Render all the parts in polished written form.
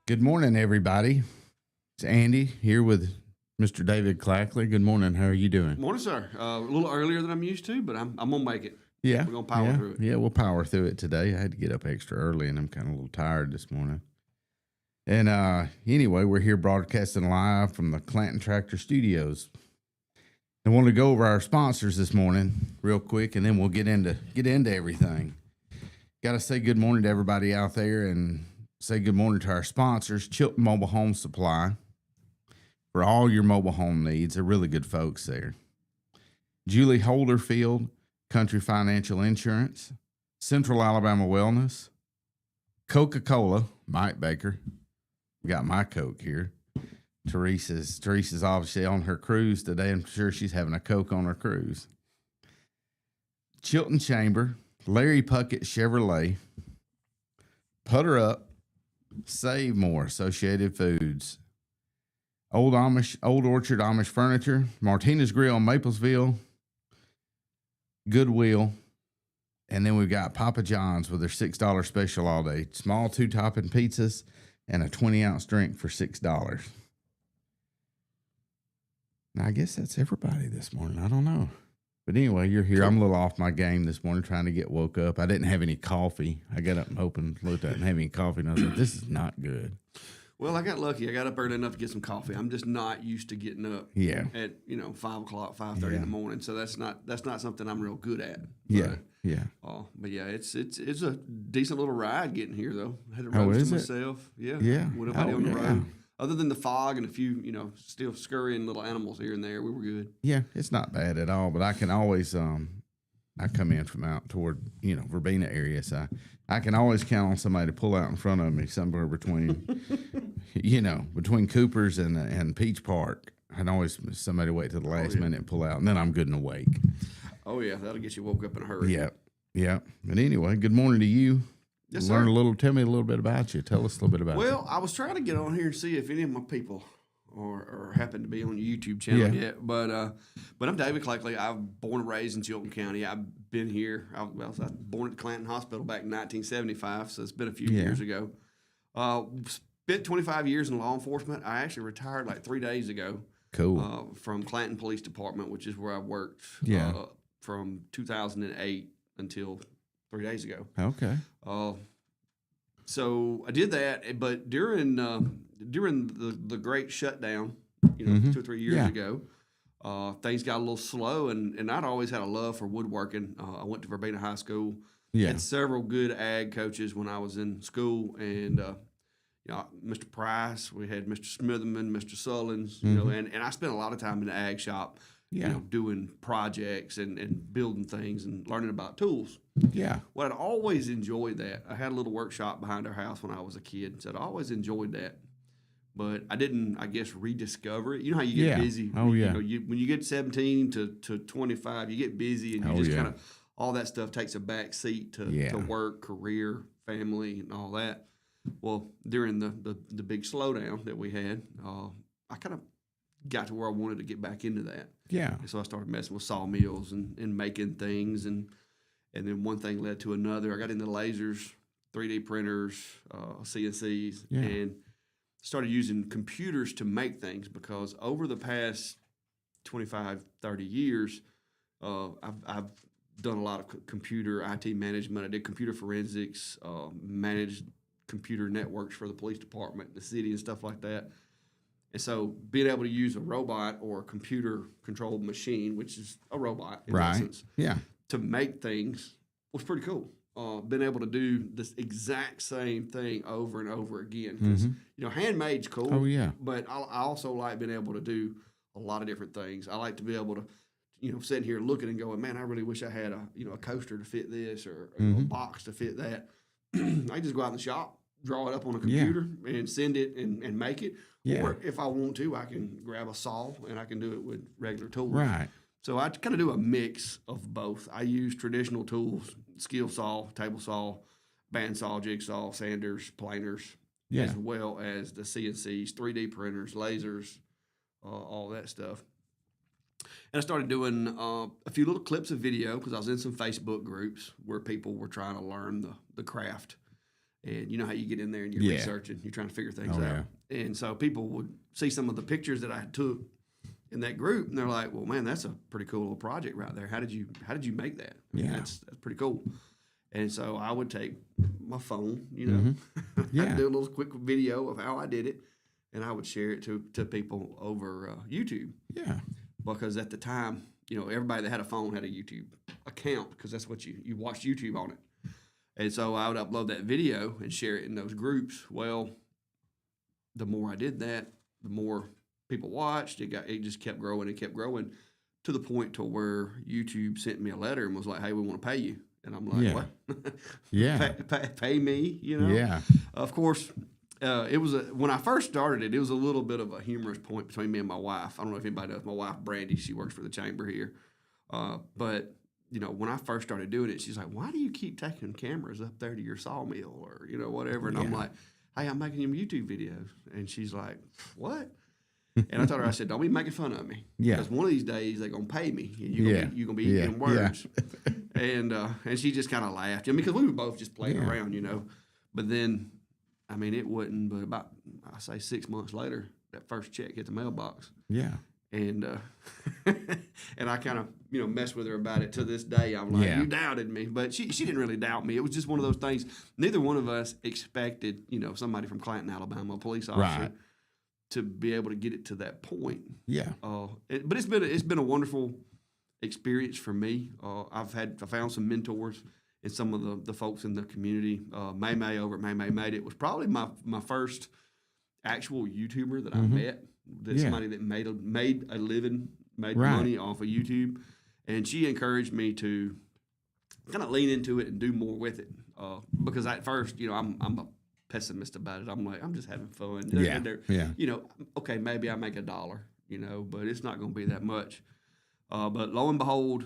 Good morning, everybody. It's Andy here with Mr. David Clackley. Good morning. How are you doing? Morning, sir. A little earlier than I'm used to, but I'm gonna make it. Yeah, We're gonna power through it. Yeah, we'll power through it today. I had to get up extra early, and I'm kind of a little tired this morning. And anyway, we're here broadcasting live from the Clanton Tractor Studios. I want to go over our sponsors this morning real quick, and then we'll get into everything. Got to say good morning to everybody out there, and say good morning to our sponsors, Chilton Mobile Home Supply, for all your mobile home needs. They're really good folks there. Julie Holderfield, Country Financial Insurance, Central Alabama Wellness, Coca-Cola, Mike Baker. We got my Coke here. Teresa's obviously on her cruise today. I'm sure she's having a Coke on her cruise. Chilton Chamber, Larry Puckett Chevrolet, Putter Up, Save More, Associated Foods, Old Orchard Amish Furniture, Martinez Grill in Maplesville, Goodwill, and then we've got Papa John's with their $6 special all day. Small 2-topping pizzas and a 20-ounce drink for $6. Now, I guess that's everybody this morning. I don't know. But anyway, you're here. I'm a little off my game this morning trying to get woke up. I didn't have any coffee. I got up and looked at it and have any coffee, and I was like, this is not good. Well, I got lucky. I got up early enough to get some coffee. I'm just not used to getting up at 5 o'clock, 5:30 in the morning. So that's not something I'm real good at. But, but yeah, it's a decent little ride getting here though. I had to ride to myself. Yeah. With nobody on the road. Other than the fog and a few, still scurrying little animals here and there, we were good. Yeah, it's not bad at all. But I can always, I come in from out toward, Verbena area, so I can always count on somebody to pull out in front of me somewhere between, between Cooper's and Peach Park. I can always somebody wait till the last minute and pull out, and then I'm good and awake. Oh yeah, that'll get you woke up in a hurry. Yeah. But anyway, good morning to you. Yes, sir. Tell me a little bit about you. Tell us a little bit about you. Well, I was trying to get on here and see if any of my people or happen to be on your YouTube channel yet. But I'm David Clackley. I'm born and raised in Chilton County. I've been here. I was born at Clanton Hospital back in 1975, so it's been a few years ago. Spent 25 years in law enforcement. I actually retired like 3 days ago. Cool. From Clanton Police Department, which is where I worked from 2008 until 3 days ago. Okay. So I did that, but during the great shutdown, 2 or 3 years ago, things got a little slow, and I'd always had a love for woodworking. I went to Verbena High School. Had several good ag coaches when I was in school, and Mr. Price, we had Mr. Smitherman, Mr. Sullins, and I spent a lot of time in the ag shop, doing projects and building things and learning about tools. Yeah. Well, I'd always enjoyed that. I had a little workshop behind our house when I was a kid, so I'd always enjoyed that. But I didn't, I guess, rediscover it. You know how you get busy? Oh, yeah. When you get 17 to 25, you get busy, and you just kind of, all that stuff takes a back seat to work, career, family, and all that. Well, during the big slowdown that we had, I kind of got to where I wanted to get back into that. Yeah. And so I started messing with sawmills and making things, and then one thing led to another. I got into lasers, 3D printers, CNCs, and started using computers to make things, because over the past 25, 30 years, I've done a lot of computer IT management. I did computer forensics, managed computer networks for the police department, the city, and stuff like that. And so being able to use a robot or a computer-controlled machine, which is a robot in essence, to make things was pretty cool. Being able to do this exact same thing over and over again. Because, handmade's cool. Oh, yeah. But I also like being able to do a lot of different things. I like to be able to, sitting here looking and going, man, I really wish I had a coaster to fit this, or a box to fit that. I just go out in the shop, draw it up on a computer, and send it and make it. Yeah. Or if I want to, I can grab a saw and I can do it with regular tools. Right. So I kind of do a mix of both. I use traditional tools, skill saw, table saw, bandsaw, jigsaw, sanders, planers, as well as the CNCs, 3D printers, lasers, all that stuff. And I started doing a few little clips of video, because I was in some Facebook groups where people were trying to learn the craft. And you know how you get in there and you're researching, you're trying to figure things out. Yeah. And so people would see some of the pictures that I took in that group, and they're like, "Well, man, that's a pretty cool little project right there. How did you make that? I mean, that's pretty cool." And so I would take my phone, you know, I'd do a little quick video of how I did it, and I would share it to people over YouTube. Yeah. Because at the time, you know, everybody that had a phone had a YouTube account because that's what you watched YouTube on it. And so I would upload that video and share it in those groups. Well, the more I did that, the more people watched. It just kept growing and kept growing to the point to where YouTube sent me a letter and was like, "Hey, we want to pay you." And I'm like, "What? Pay me?" You know? Yeah. Of course, it was when I first started it was a little bit of a humorous point between me and my wife. I don't know if anybody knows my wife, Brandy. She works for the chamber here, but. You know, when I first started doing it, she's like, "Why do you keep taking cameras up there to your sawmill or, you know, whatever?" And I'm like, "Hey, I'm making them YouTube videos." And she's like, "What?" And I told her, I said, "Don't be making fun of me. Because one of these days they're going to pay me. And you're going to be eating words." And she just kind of laughed. I mean, because we were both just playing around, you know. But then, I mean, it wasn't but about, I say 6 months later, that first check hit the mailbox. Yeah. And and I kind of, you know, messed with her about it to this day. I'm like, "You doubted me." But she didn't really doubt me. It was just one of those things. Neither one of us expected, you know, somebody from Clanton, Alabama, a police officer, to be able to get it to that point. Yeah. But it's been a wonderful experience for me. I found some mentors and some of the folks in the community. May over at May Made It was probably my first actual YouTuber that I met. Somebody that made a living, made money off of YouTube, and she encouraged me to kind of lean into it and do more with it. Because at first, you know, I'm a pessimist about it. I'm like, I'm just having fun. You know, okay, maybe I make $1, you know, but it's not going to be that much. But lo and behold,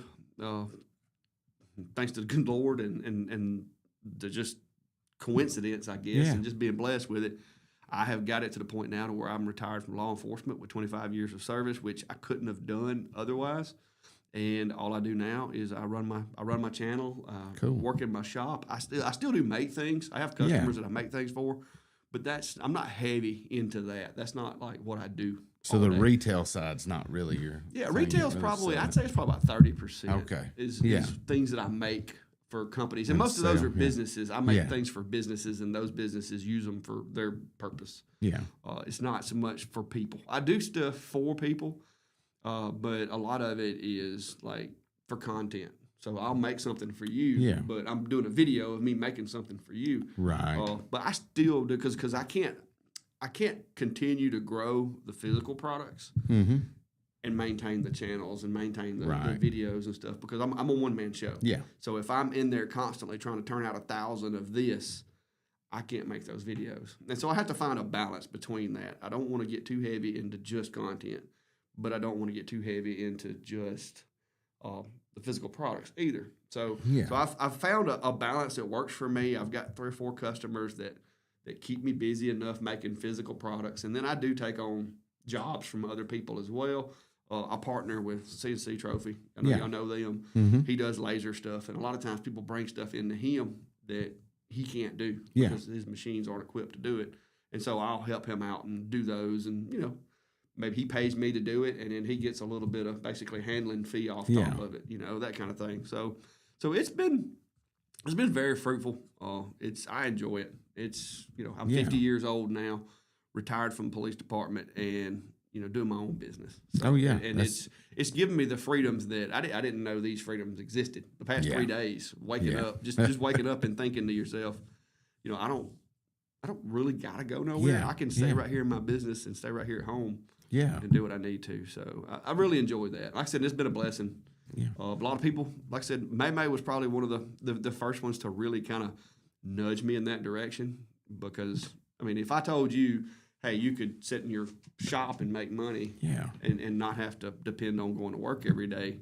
thanks to the good Lord and the just coincidence, I guess, and just being blessed with it, I have got it to the point now to where I'm retired from law enforcement with 25 years of service, which I couldn't have done otherwise. And all I do now is I run my channel, work in my shop. I still do make things. I have customers that I make things for, but I'm not heavy into that. That's not like what I do. So the retail side's not really your retail's probably I'd say it's probably about 30%. Okay, is things that I make for companies, and most of those are businesses. I make things for businesses, and those businesses use them for their purpose. Yeah, it's not so much for people. I do stuff for people, but a lot of it is like for content. So I'll make something for you, but I'm doing a video of me making something for you. Right. But I still do because I can't continue to grow the physical products. Mm-hmm. And maintain the channels and maintain the videos and stuff because I'm a one-man show. Yeah. So if I'm in there constantly trying to turn out 1,000 of this, I can't make those videos. And so I have to find a balance between that. I don't want to get too heavy into just content, but I don't want to get too heavy into just the physical products either. So I've found a balance that works for me. I've got 3 or 4 customers that keep me busy enough making physical products. And then I do take on jobs from other people as well. I partner with CNC Trophy. I know y'all know them. Mm-hmm. He does laser stuff, and a lot of times people bring stuff into him that he can't do because his machines aren't equipped to do it. And so I'll help him out and do those, and you know, maybe he pays me to do it, and then he gets a little bit of basically handling fee off top of it, you know, that kind of thing. So it's been very fruitful. I enjoy it. It's, you know, I'm 50 years old now, retired from the police department, and you know, doing my own business. So, and it's given me the freedoms that I didn't know these freedoms existed. The past 3 days, waking up, just waking up and thinking to yourself, you know, I don't really gotta go nowhere. I can stay right here in my business and stay right here at home. And do what I need to. So I really enjoyed that. Like I said, it's been a blessing. A lot of people, like I said, May was probably one of the first ones to really kind of nudge me in that direction because I mean, if I told you, hey, you could sit in your shop and make money and not have to depend on going to work every day.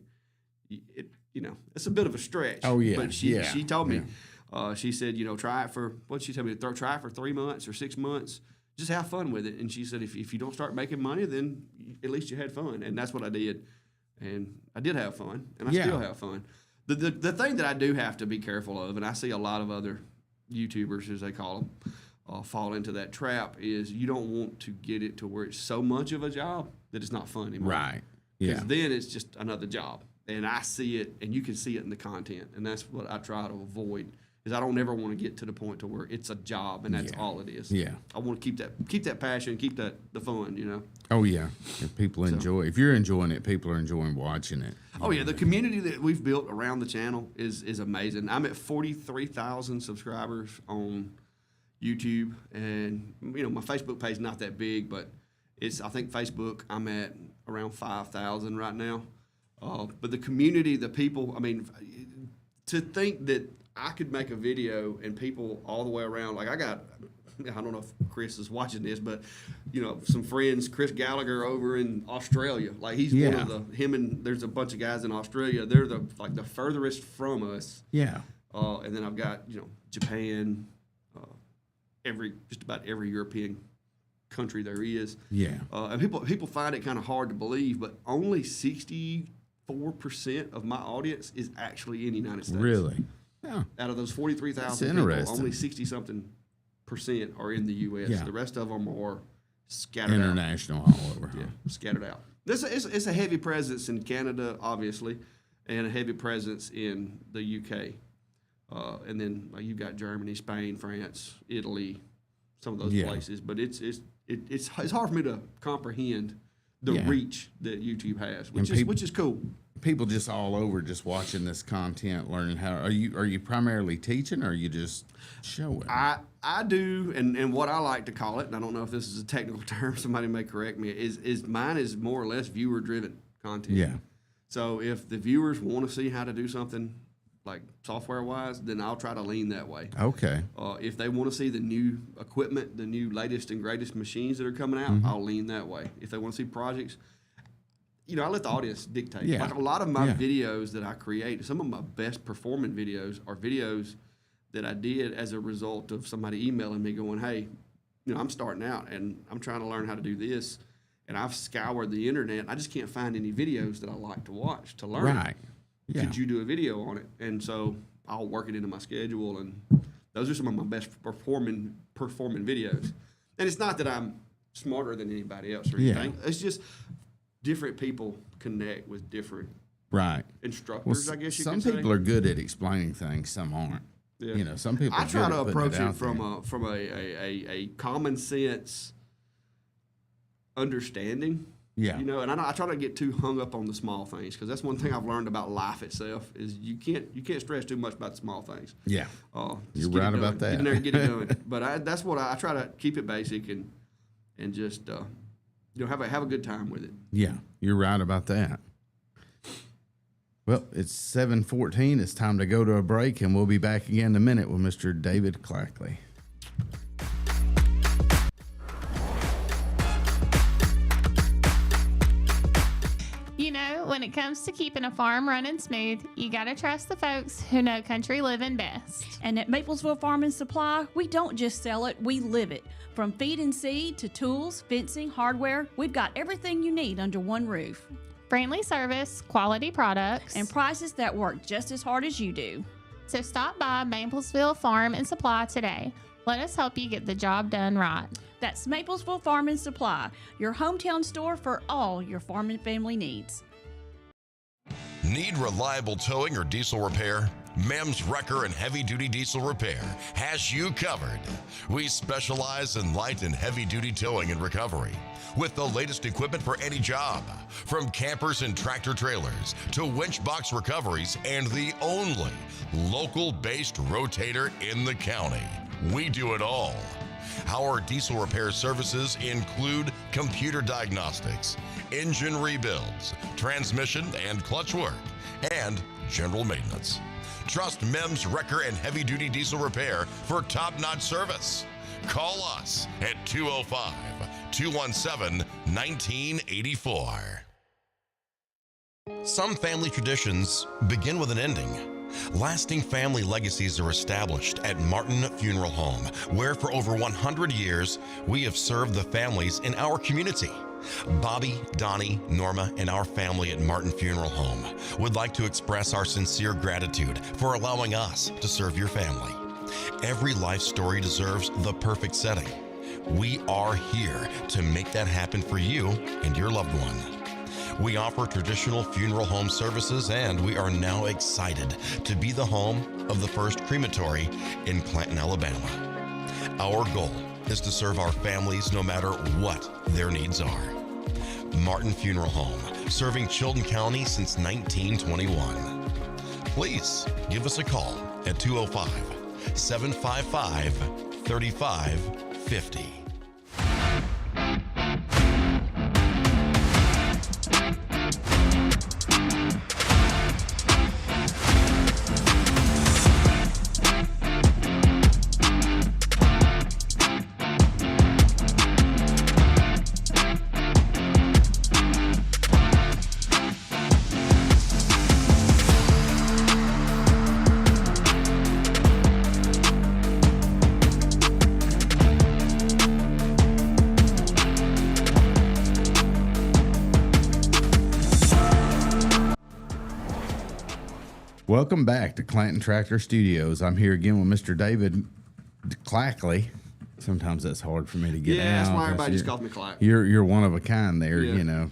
You know, it's a bit of a stretch. Oh, yeah. But she told me, she said, you know, try it for, what'd she tell me, try it for 3 months or 6 months. Just have fun with it. And she said, if you don't start making money, then at least you had fun. And that's what I did. And I did have fun, and I still have fun. The thing that I do have to be careful of, and I see a lot of other YouTubers, as they call them, fall into that trap is you don't want to get it to where it's so much of a job that it's not fun anymore. Right. Yeah. Because then it's just another job. And I see it, and you can see it in the content. And that's what I try to avoid, is I don't ever want to get to the point to where it's a job and that's all it is. Yeah. I want to keep that passion, keep the fun, you know. Oh, yeah. If people enjoy, if you're enjoying it, people are enjoying watching it. Oh, yeah. The community that we've built around the channel is amazing. I'm at 43,000 subscribers on YouTube, and you know my Facebook page is not that big, but I think Facebook I'm at around 5,000 right now. But the community, the people, I mean, to think that I could make a video and people all the way around, like I don't know if Chris is watching this, but you know some friends, Chris Gallagher over in Australia, like he's one of there's a bunch of guys in Australia. They're the furthest from us. Yeah. And then I've got Japan. Just about every European country there is. Yeah. And people find it kind of hard to believe, but only 64% of my audience is actually in the United States. Really? Yeah. Out of those 43,000 people, only 60-something% are in the U.S. Yeah. The rest of them are scattered International all over. Yeah, scattered out. It's a heavy presence in Canada, obviously, and a heavy presence in the U.K., and then you've got Germany, Spain, France, Italy, some of those places. But it's hard for me to comprehend the reach that YouTube has, which is cool. People just all over just watching this content, learning how. Are you primarily teaching, or are you just showing? I do, and what I like to call it, and I don't know if this is a technical term, somebody may correct me, is mine is more or less viewer driven content. Yeah. So if the viewers want to see how to do something like software-wise, then I'll try to lean that way. Okay. If they want to see the new equipment, the new latest and greatest machines that are coming out, I'll lean that way. If they want to see projects, I let the audience dictate. Yeah. Like a lot of my videos that I create, some of my best performing videos are videos that I did as a result of somebody emailing me going, hey, I'm starting out and I'm trying to learn how to do this. And I've scoured the internet. I just can't find any videos that I like to watch to learn. Right. Yeah. Could you do a video on it? And so I'll work it into my schedule, and those are some of my best performing videos. And it's not that I'm smarter than anybody else or anything. It's just different people connect with different instructors, I guess you could say. Some people are good at explaining things, some aren't. Yeah. Some people I try to approach it from a common sense understanding. Yeah. And I try not to get too hung up on the small things, because that's one thing I've learned about life itself is you can't stress too much about the small things. Yeah. You're right about that. Get in there and get it done. But that's what I try to keep it basic and just have a good time with it. Yeah, you're right about that. Well, it's 7:14. It's time to go to a break, and we'll be back again in a minute with Mr. David Clackley. When it comes to keeping a farm running smooth, you gotta trust the folks who know country living best. And at Maplesville Farm and Supply, we don't just sell it, we live it. From feed and seed to tools, fencing, hardware, we've got everything you need under one roof. Friendly service, quality products, and prices that work just as hard as you do. So stop by Maplesville Farm and Supply today. Let us help you get the job done right. That's Maplesville Farm and Supply, your hometown store for all your farm and family needs. Need reliable towing or diesel repair? Mem's Wrecker and Heavy Duty Diesel Repair has you covered. We specialize in light and heavy duty towing and recovery with the latest equipment for any job, from campers and tractor trailers to winch box recoveries, and the only local-based rotator in the county. We do it all. Our diesel repair services include computer diagnostics, engine rebuilds, transmission and clutch work, and general maintenance. Trust Mem's Wrecker and Heavy Duty Diesel Repair for top-notch service. Call us at 205-217-1984. Some family traditions begin with an ending. Lasting family legacies are established at Martin Funeral Home, where for over 100 years, we have served the families in our community. Bobby, Donnie, Norma, and our family at Martin Funeral Home would like to express our sincere gratitude for allowing us to serve your family. Every life story deserves the perfect setting. We are here to make that happen for you and your loved one. We offer traditional funeral home services, and we are now excited to be the home of the first crematory in Clanton, Alabama. Our goal is to serve our families no matter what their needs are. Martin Funeral Home, serving Chilton County since 1921. Please give us a call at 205-755-3550. Welcome back to Clanton Tractor Studios. I'm here again with Mr. David Clackley. Sometimes that's hard for me to get out. Yeah, that's why everybody just calls me Clack. You're one of a kind there, Yeah. you know.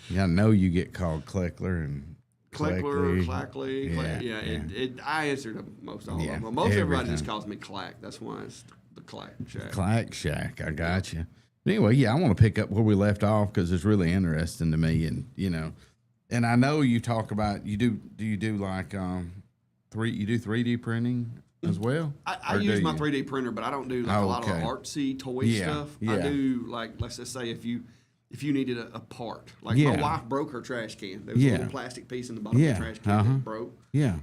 Yeah, I know you get called Kleckler and Kleckler, Clackley. Yeah. I answer to most all Yeah, of them. Most everybody every just time. calls me Clack. That's why it's the Clack Shack. Clack Shack. I got you. But anyway, yeah, I want to pick up where we left off because it's really interesting to me, and you know, and I know you talk about you do. Do you do like You do 3D printing as well? I Or use do my you? 3D printer, but I don't do like a lot of the Okay. artsy toy Yeah, stuff. yeah. I do like, let's just say if you needed a part, like Yeah. my wife broke her trash can. There was a Yeah. little plastic piece in the bottom Yeah, of the trash can uh-huh. that broke. Yeah.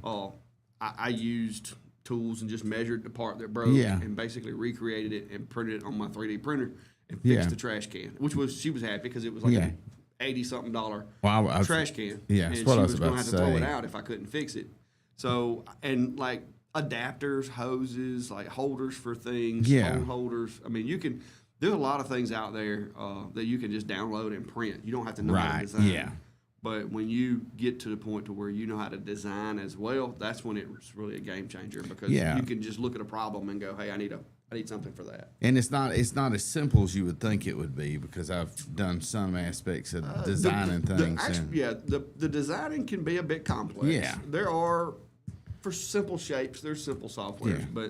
I used tools and just measured the part that broke Yeah. and basically recreated it and printed it on my 3D printer and fixed Yeah. the trash can, which was she was happy because it was like Yeah. a $80-something Well, I was- trash can. yeah, and that's she what I was was gonna about have to to throw say. it out if I couldn't fix it. So, and like adapters, hoses, like holders for things, Yeah. phone holders. I mean, there's a lot of things out there that you can just download and print. You don't have to know how to Right. design. Yeah. But when you get to the point to where you know how to design as well, that's when it's really a game changer because Yeah. you can just look at a problem and go, "Hey, I need something for that." And it's not as simple as you would think it would be because I've done some aspects of designing things. The designing can be a bit complex. Yeah. There are, for simple shapes, there's simple softwares, Yeah.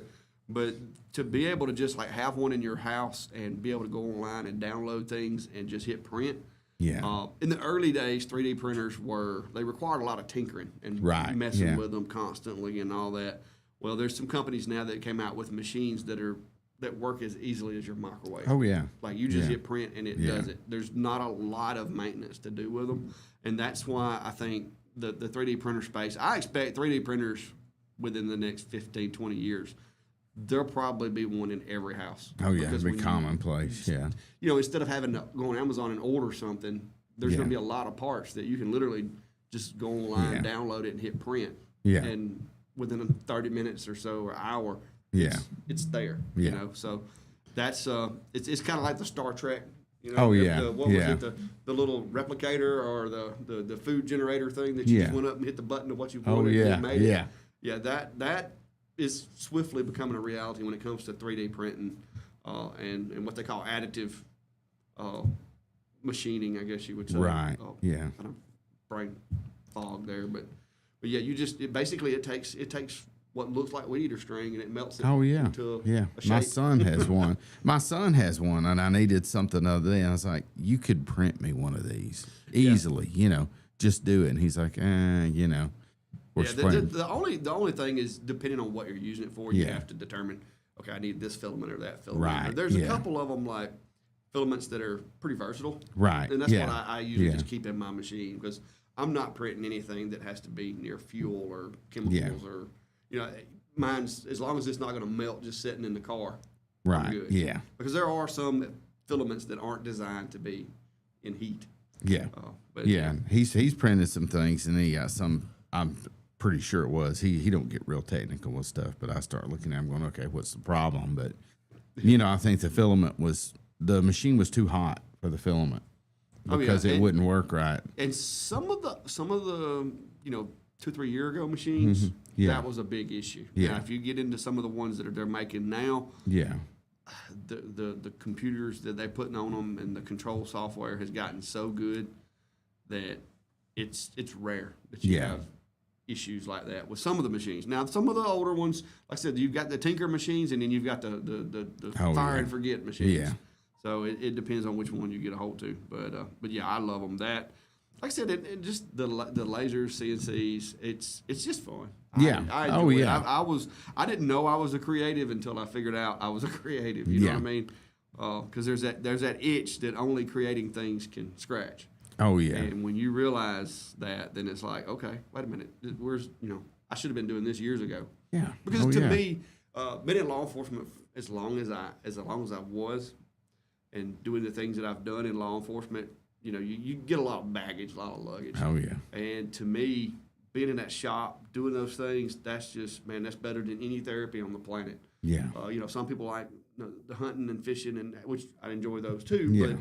but to be able to just like have one in your house and be able to go online and download things and just hit print. Yeah. In the early days, 3D printers required a lot of tinkering and Right, messing yeah. with them constantly and all that. Well, there's some companies now that came out with machines that work as easily as your microwave. Oh yeah. Like you just Yeah. hit print and it Yeah. does it. There's not a lot of maintenance to do with them, and that's why I think the 3D printer space. I expect 3D printers within the next 15, 20 years. There'll probably be one in every house. Oh yeah. Because It'd be when commonplace. Yeah. instead of having to go on Amazon and order something, there's Yeah. going to be a lot of parts that you can literally just go online, Yeah. download it, and hit print. Yeah. And within 30 minutes or so or hour, Yeah. it's there. Yeah. You know, so that's it's kind of like the Star Trek. You know, Oh, yeah. what Yeah. was it? The little replicator or the food generator thing that you Yeah. just went up and hit the button of what you Oh wanted yeah. and made it. Yeah. Yeah, that is swiftly becoming a reality when it comes to 3D printing and what they call additive machining, I guess you would say. Right. Yeah. Kind of brain fog there, but yeah, it takes what looks like weed or string and it melts it. Oh yeah. Into a My shape. son has one. My son has one, and I needed something the other day. And I was like, "You could print me one of these easily, you know. Just do it." And he's like, you know, we're Yeah, spraying. the only thing is depending on what you're using it for, you Yeah. have to determine. Okay, I need this filament or that filament. Right, There's a yeah. couple of them like filaments that are pretty versatile. Right, And that's yeah, what I usually yeah. just keep in my machine because I'm not printing anything that has to be near fuel or chemicals Yeah. or mine's as long as it's not going to melt just sitting in the car. Right. I'm good. Yeah. Because there are some filaments that aren't designed to be in heat. Yeah. But Yeah. He's printed some things, and he got some. I'm pretty sure it was. He don't get real technical with stuff, but I start looking at him going, okay, what's the problem? But I think the machine was too hot for the filament because it And- wouldn't work right. And some of the 2-3 year ago machines, Yeah. that was a big issue. Yeah. Now, if you get into some of the ones that they're making now, Yeah. the computers that they're putting on them and the control software has gotten so good that it's rare that you have issues like that with some of the machines. Now, some of the older ones, like I said, you've got the Tinker machines, and then you've got the fire and forget machines. Yeah. So it depends on which one you get a hold to. But yeah, I love them. That, like I said, it just the lasers, CNCs, it's just fun. Yeah. I enjoy it. Yeah. I didn't know I was a creative until I figured out I was a creative. You know what I mean? Because there's that itch that only creating things can scratch. Oh yeah. And when you realize that, then it's like, okay, wait a minute, I should have been doing this years ago. Yeah. Because to me, been in law enforcement as long as I was, and doing the things that I've done in law enforcement, you get a lot of baggage, a lot of luggage. Oh yeah. And to me, being in that shop, doing those things, that's just, man, that's better than any therapy on the planet. Yeah. Some people like the hunting and fishing, and which I enjoy those too. Yeah. But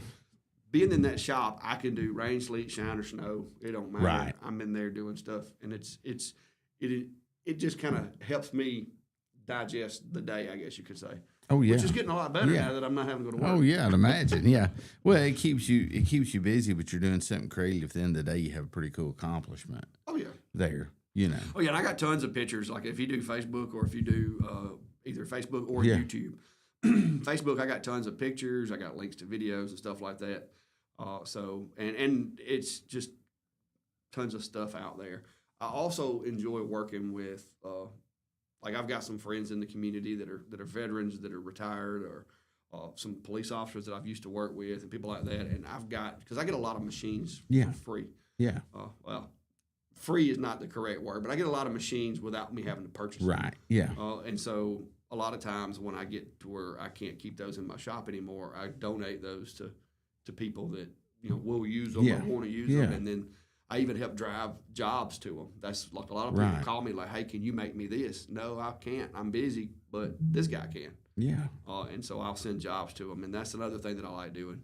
being in that shop, I can do rain, sleet, shine, or snow. It don't matter. Right. I'm in there doing stuff, and it just kind of helps me digest the day, I guess you could say. Oh yeah. Which is getting a lot better now that I'm not having to go to work. Oh yeah, I'd imagine. Yeah. Well, it keeps you busy, but you're doing something creative. At the end of the day, you have a pretty cool accomplishment. Oh yeah. There. Oh yeah, and I got tons of pictures. Like if you do Facebook or if you do either Facebook or YouTube. Facebook, I got tons of pictures. I got links to videos and stuff like that. And it's just tons of stuff out there. I also enjoy working with, like I've got some friends in the community that are veterans that are retired, or some police officers that I've used to work with and people like that. And because I get a lot of machines for free. Yeah. Well, free is not the correct word, but I get a lot of machines without me having to purchase them. Right. Yeah. And so a lot of times when I get to where I can't keep those in my shop anymore, I donate those to people that will use them or want to use them, and then I even help drive jobs to them. That's like a lot of people call me like, "Hey, can you make me this?" No, I can't. I'm busy, but this guy can. Yeah. And so I'll send jobs to them, and that's another thing that I like doing.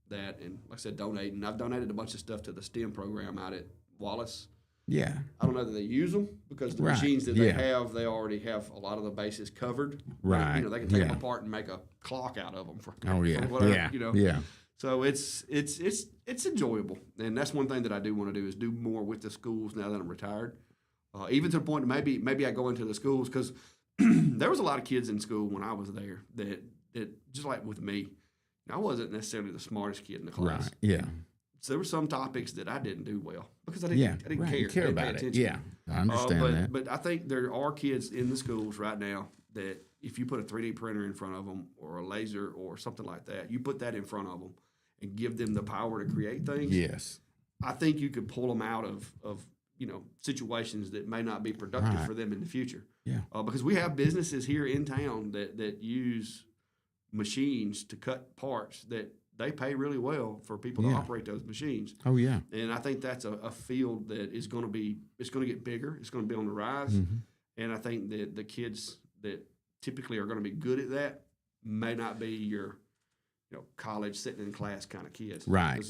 That, and like I said, donating. I've donated a bunch of stuff to the STEM program out at Wallace. Yeah. I don't know that they use them because the machines that they have, they already have a lot of the bases covered. Right. They can take them apart and make a clock out of them. For whatever, Yeah. So it's enjoyable, and that's one thing that I do want to do is do more with the schools now that I'm retired. Even to the point maybe I go into the schools because there was a lot of kids in school when I was there that just like with me, I wasn't necessarily the smartest kid in the class. Right. Yeah. So there were some topics that I didn't do well because I didn't care. You care about it. Yeah, I understand that. But I think there are kids in the schools right now that if you put a 3D printer in front of them or a laser or something like that, you put that in front of them and give them the power to create things. Yes. I think you could pull them out of situations that may not be productive for them in the future. Yeah. Because we have businesses here in town that use machines to cut parts that they pay really well for people to operate those machines. Oh yeah. And I think that's a field that is going to get bigger. It's going to be on the rise. And I think that the kids that typically are going to be good at that may not be your college sitting in class kind of kids. Right.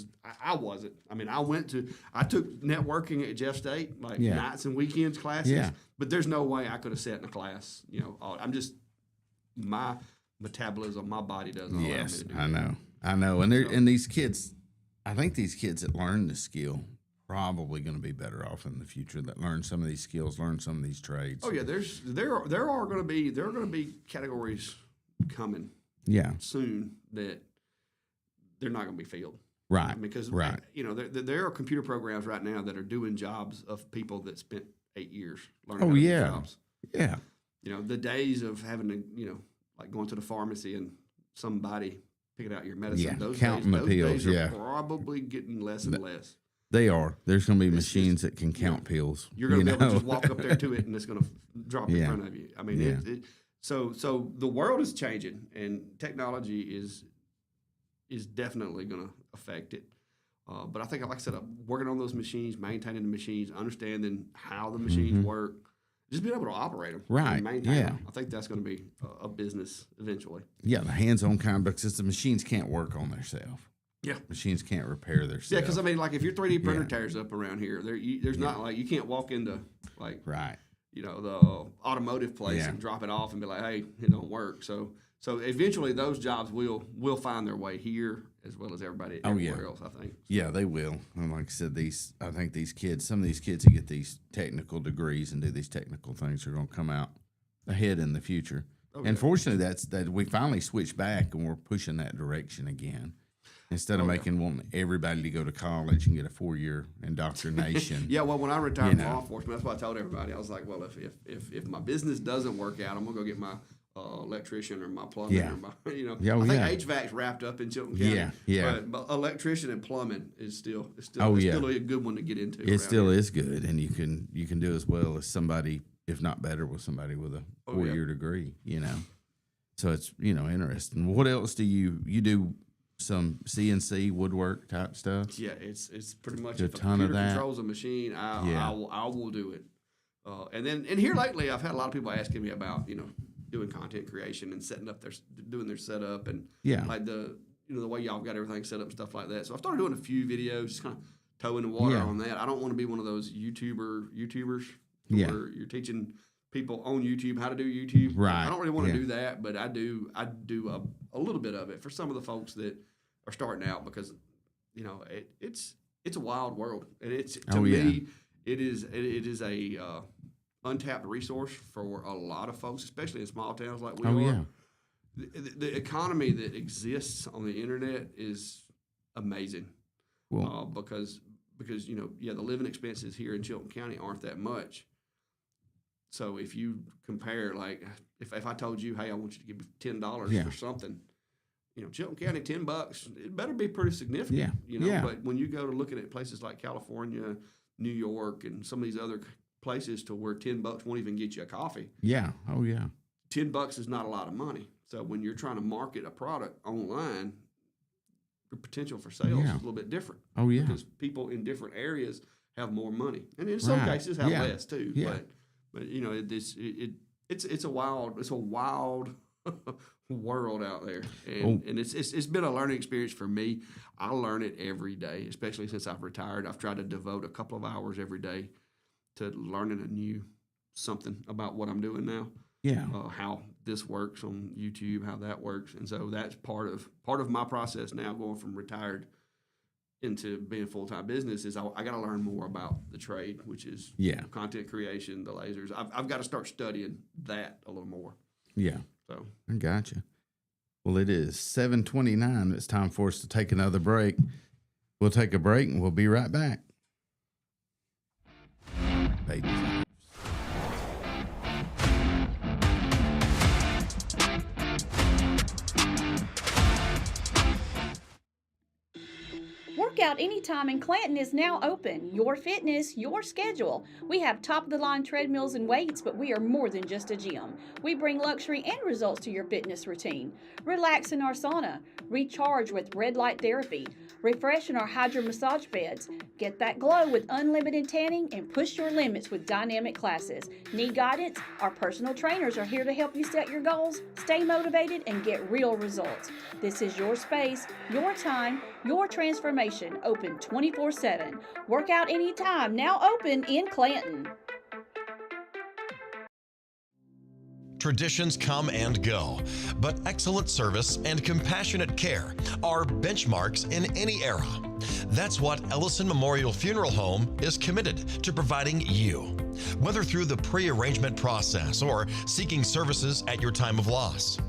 I wasn't. I mean, I took networking at Jeff State, nights and weekends classes, but there's no way I could have sat in a class. I'm just, my metabolism, my body doesn't allow me to do that. I know. And these kids, I think these kids that learn the skill probably going to be better off in the future, that learn some of these skills, learn some of these trades. Oh yeah, there are going to be categories coming soon that they're not going to be filled. Right. Because there are computer programs right now that are doing jobs of people that spent 8 years learning how to do jobs. Yeah. The days of having to, like going to the pharmacy and somebody picking out your medicine. Those counting the pills. Days are probably getting less and less. They are. There's going to be machines that can count pills. You're going to be able to just walk up there to it and it's going to drop in front of you. I mean, so the world is changing and technology is definitely going to affect it. But I think, like I said, working on those machines, maintaining the machines, understanding how the machines work, just being able to operate them, and maintain them. I think that's going to be a business eventually. Yeah, the hands-on kind, because the machines can't work on themselves. Yeah. Machines can't repair themselves. Yeah, because I mean, like if your 3D printer Yeah. tears up around here, there's not like you can't walk into like Right. the automotive place Yeah. and drop it off and be like, hey, it don't work. So eventually those jobs will find their way here as well as everybody everywhere else, I think. Yeah, they will. And like I said, I think these kids, some of these kids who get these technical degrees and do these technical things are going to come out ahead in the future. And fortunately, that we finally switched back and we're pushing that direction again. Instead of wanting everybody to go to college and get a 4-year indoctrination. Yeah, well, when I retired from law enforcement, that's what I told everybody. I was like, well, if my business doesn't work out, I'm gonna go get my electrician or my plumber. Yeah. Or my, I think HVAC's wrapped up in Chilton County. Yeah, yeah. But electrician and plumbing is still still a good one to get into. It still is good, and you can do as well as somebody, if not better, with somebody with a 4-year degree. So it's interesting. What else do you do? Some CNC woodwork type stuff. Yeah, it's pretty much a if ton of computer that. controls a machine, I will do it. And here lately, I've had a lot of people asking me about doing content creation and setting up doing their setup and like the way y'all got everything set up and stuff like that. So I started doing a few videos, just kind of toeing the water on that. I don't want to be one of those YouTubers where you're teaching people on YouTube how to do YouTube. Right. I don't really want to do that, but I do a little bit of it for some of the folks that are starting out because it's a wild world, and to me it is a untapped resource for a lot of folks, especially in small towns like we are. Yeah. The economy that exists on the internet is amazing. Well, because the living expenses here in Chilton County aren't that much. So if you compare, like, if I told you, hey, I want you to give me $10 for something, Chilton County, $10, it better be pretty significant. But when you go to looking at places like California, New York, and some of these other places to where $10 won't even get you a coffee. Yeah. Oh yeah. $10 is not a lot of money. So when you're trying to market a product online, the potential for sales is a little bit different. Oh yeah. Because people in different areas have more money, and in some cases have less too. Yeah. But it's a wild world out there, and it's been a learning experience for me. I learn it every day, especially since I've retired. I've tried to devote a couple of hours every day to learning something about what I'm doing now. Yeah, how this works on YouTube, how that works, and so that's part of my process now, going from retired into being full-time business, is I got to learn more about the trade, which is content creation, the lasers. I've got to start studying that a little more. Yeah. So I gotcha. Well, it is 7:29. It's time for us to take another break. We'll take a break and we'll be right back. Baby. Workout Anytime in Clanton is now open. Your fitness, your schedule. We have top-of-the-line treadmills and weights, but we are more than just a gym. We bring luxury and results to your fitness routine. Relax in our sauna. Recharge with red light therapy. Refresh in our hydro massage beds. Get that glow with unlimited tanning and push your limits with dynamic classes. Need guidance? Our personal trainers are here to help you set your goals, stay motivated, and get real results. This is your space, your time, your transformation. Open 24/7. Workout Anytime, now open in Clanton. Traditions come and go, but excellent service and compassionate care are benchmarks in any era. That's what Ellison Memorial Funeral Home is committed to providing you, whether through the pre-arrangement process or seeking services at your time of loss.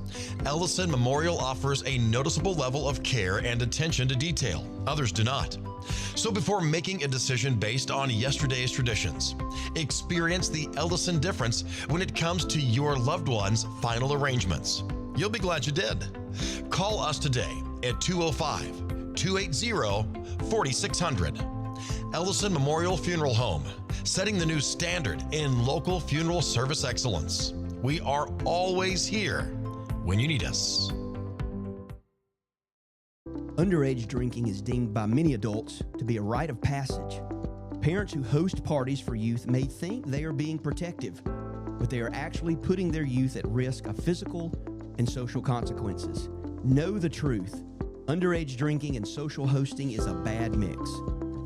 Ellison Memorial offers a noticeable level of care and attention to detail. Others do not. So before making a decision based on yesterday's traditions, experience the Ellison difference when it comes to your loved one's final arrangements. You'll be glad you did. Call us today at 205-280-4600. Ellison Memorial Funeral Home, setting the new standard in local funeral service excellence. We are always here when you need us. Underage drinking is deemed by many adults to be a rite of passage. Parents who host parties for youth may think they are being protective, but they are actually putting their youth at risk of physical and social consequences. Know the truth. Underage drinking and social hosting is a bad mix.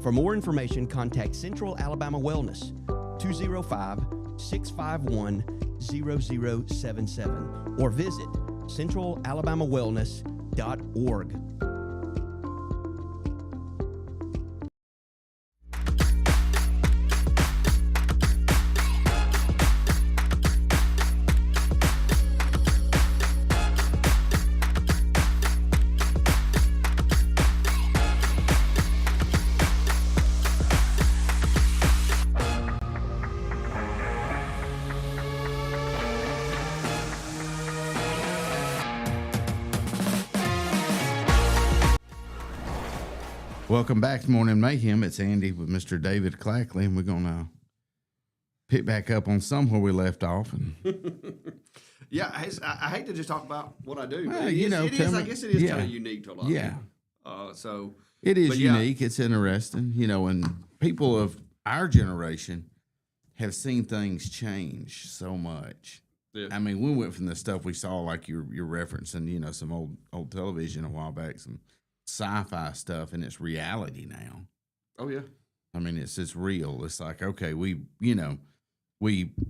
For more information, contact Central Alabama Wellness, 205-651-0077, or visit centralalabamawellness.org. Welcome back to Morning Mayhem. It's Andy with Mr. David Clackley, and we're going to pick back up on somewhere we left off. And Yeah, I hate to just talk about what I do. Well, It you is- know, it tell is, I me- guess it is yeah. kind of unique to a lot of Yeah. people. So it is But yeah. unique. It's interesting, and people of our generation have seen things change so much. Yeah. I mean, we went from the stuff we saw, like you're referencing, some old television a while back, some sci-fi stuff, and it's reality now. Oh, yeah. I mean, it's real. It's like, okay, we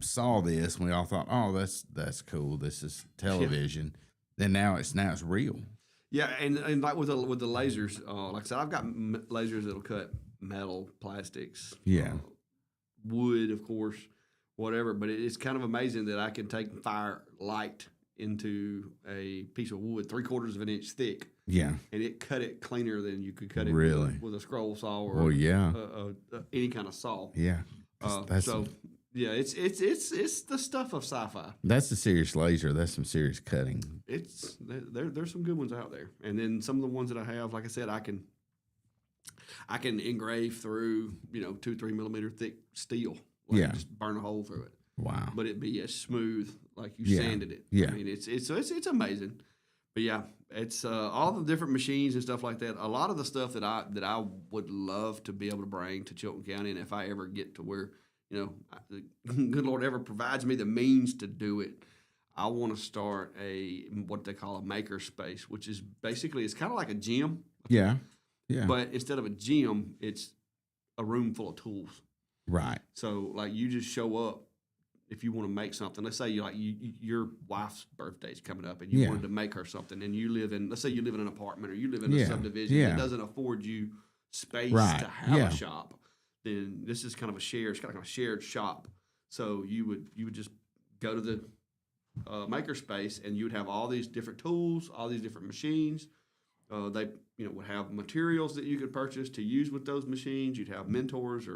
saw this and we all thought, oh, that's cool. This is television. Then now it's real. Yeah, and like with the lasers, like I said, I've got lasers that'll cut metal, plastics, wood, of course, whatever. But it's kind of amazing that I can take fire light into a piece of wood 3/4 of an inch thick, Yeah. and it cut it cleaner than you could cut it Really? with a scroll saw or Oh, yeah. any kind of saw. Yeah. That's So yeah, it's the stuff of sci-fi. that's a serious laser. That's some serious cutting. It's there's some good ones out there, and then some of the ones that I have, like I said, I can engrave through 2-3 millimeter thick steel. Like Yeah. just burn a hole through it, Wow. but it be as smooth like you Yeah. sanded it. Yeah. I mean it's amazing. But yeah, it's all the different machines and stuff like that. A lot of the stuff that I would love to be able to bring to Chilton County, and if I ever get to where the good Lord ever provides me the means to do it, I want to start what they call a maker space, which is basically it's kind of like a gym, Yeah. Yeah. but instead of a gym, it's a room full of tools. right. So like you just show up if you want to make something. Let's say your wife's birthday's coming up and you Yeah. wanted to make her something, and let's say you live in an apartment or you live in Yeah. a subdivision Yeah. that doesn't afford you space Right. to have Yeah. a shop. Then this is kind of it's kind of a shared shop. So you would just go to the maker space, and you would have all these different tools, all these different machines. They would have materials that you could purchase to use with those machines. You'd have mentors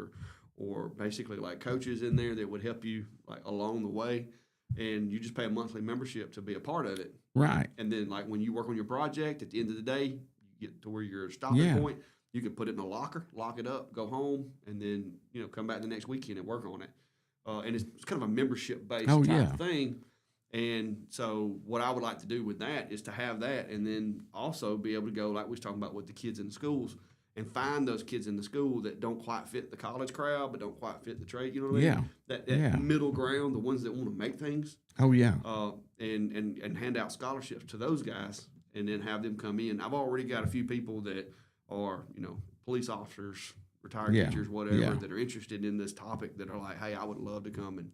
or basically like coaches in there that would help you like along the way, and you just pay a monthly membership to be a part of it. Right. And then like when you work on your project, at the end of the day, you get to where you're stopping Yeah. point. You can put it in a locker, lock it up, go home, and then come back the next weekend and work on it. And it's kind of a membership based Oh, type yeah. thing. And so what I would like to do with that is to have that, and then also be able to go like we was talking about with the kids in the schools, and find those kids in the school that don't quite fit the college crowd, but don't quite fit the trade. You know what I mean? Yeah. That Yeah. middle ground, the ones that want to make things, Oh, yeah. and hand out scholarships to those guys, and then have them come in. I've already got a few people that are police officers, retired Yeah. teachers, whatever, Yeah. that are interested in this topic, that are like, hey, I would love to come and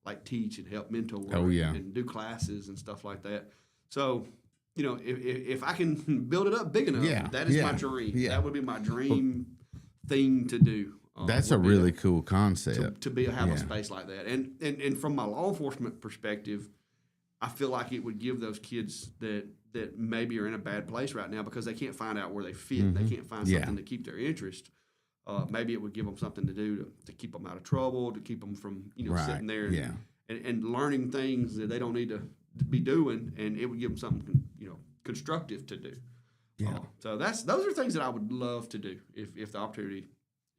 like teach and help mentor Oh, yeah. and do classes and stuff like that. So, if I can build it up big enough, Yeah, that is my yeah, dream. yeah. That would be my dream thing to do. That's a would be really cool concept. to have Yeah. a space like that. And from my law enforcement perspective, I feel like it would give those kids that maybe are in a bad place right now because they can't find out where they fit. They can't find Mm-hmm. Yeah. something to keep their interest. Maybe it would give them something to do to keep them out of trouble, to keep them from Right. sitting there Yeah. and learning things that they don't need to be doing, and it would give them something constructive to do. Yeah. So those are things that I would love to do if the opportunity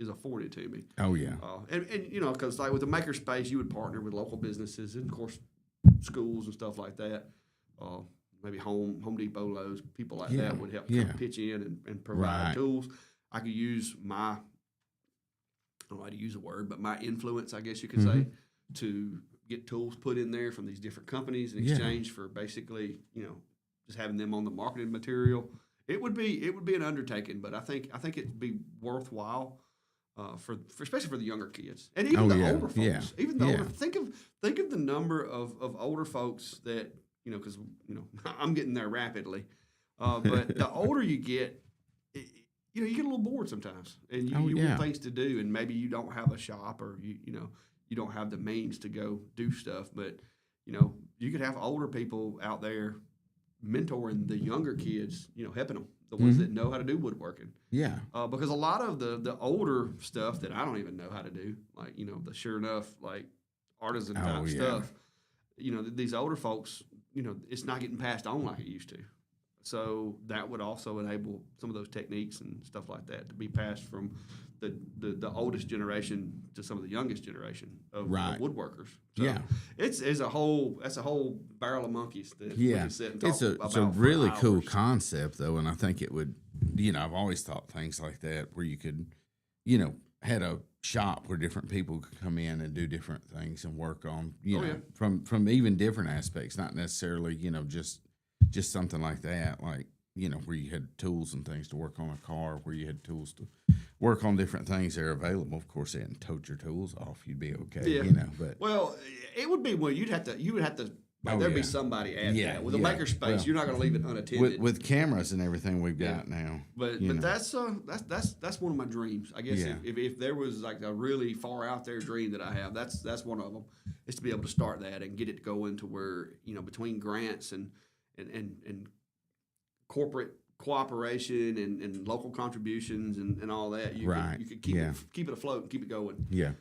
is afforded to me. Oh, yeah. And because like with the maker space, you would partner with local businesses and of course schools and stuff like that. Maybe Home Depot, Lowe's, people like Yeah, that would help yeah. kind of pitch in and provide Right. tools. I could use I don't know how to use a word, but my influence, I guess you could say, to get tools put in there from these different companies in Yeah. exchange for basically, just having them on the marketing material It would be an undertaking, but I think it'd be worthwhile for especially for the younger kids and even the older folks. Yeah. Even the older, think of the number of older folks that because I'm getting there rapidly, but the older you get, you get a little bored sometimes, and you want things to do, and maybe you don't have a shop or you don't have the means to go do stuff, but you could have older people out there mentoring the younger kids, helping them, the ones that know how to do woodworking. Yeah. Because a lot of the older stuff that I don't even know how to do, like, the sure enough, like artisan type stuff, these older folks, it's not getting passed on like it used to. So that would also enable some of those techniques and stuff like that to be passed from the oldest generation to some of the youngest generation of woodworkers. So it's a whole barrel of monkeys that we can sit and talk about. It's a really cool concept though, and I think it would, I've always thought things like that where you could, had a shop where different people could come in and do different things and work on, from even different aspects, not necessarily, just something like that, like, where you had tools and things to work on a car, where you had tools to work on different things that are available. Of course, they hadn't towed your tools off. You'd be okay, but. Well, it would be, you would have to, there'd be somebody at that. With a maker space, you're not going to leave it unattended. With cameras and everything we've got now. But that's one of my dreams. I guess if there was like a really far out there dream that I have, that's one of them, is to be able to start that and get it going to where, between grants and corporate cooperation and local contributions and all that, you could keep it afloat and keep it going. Yeah.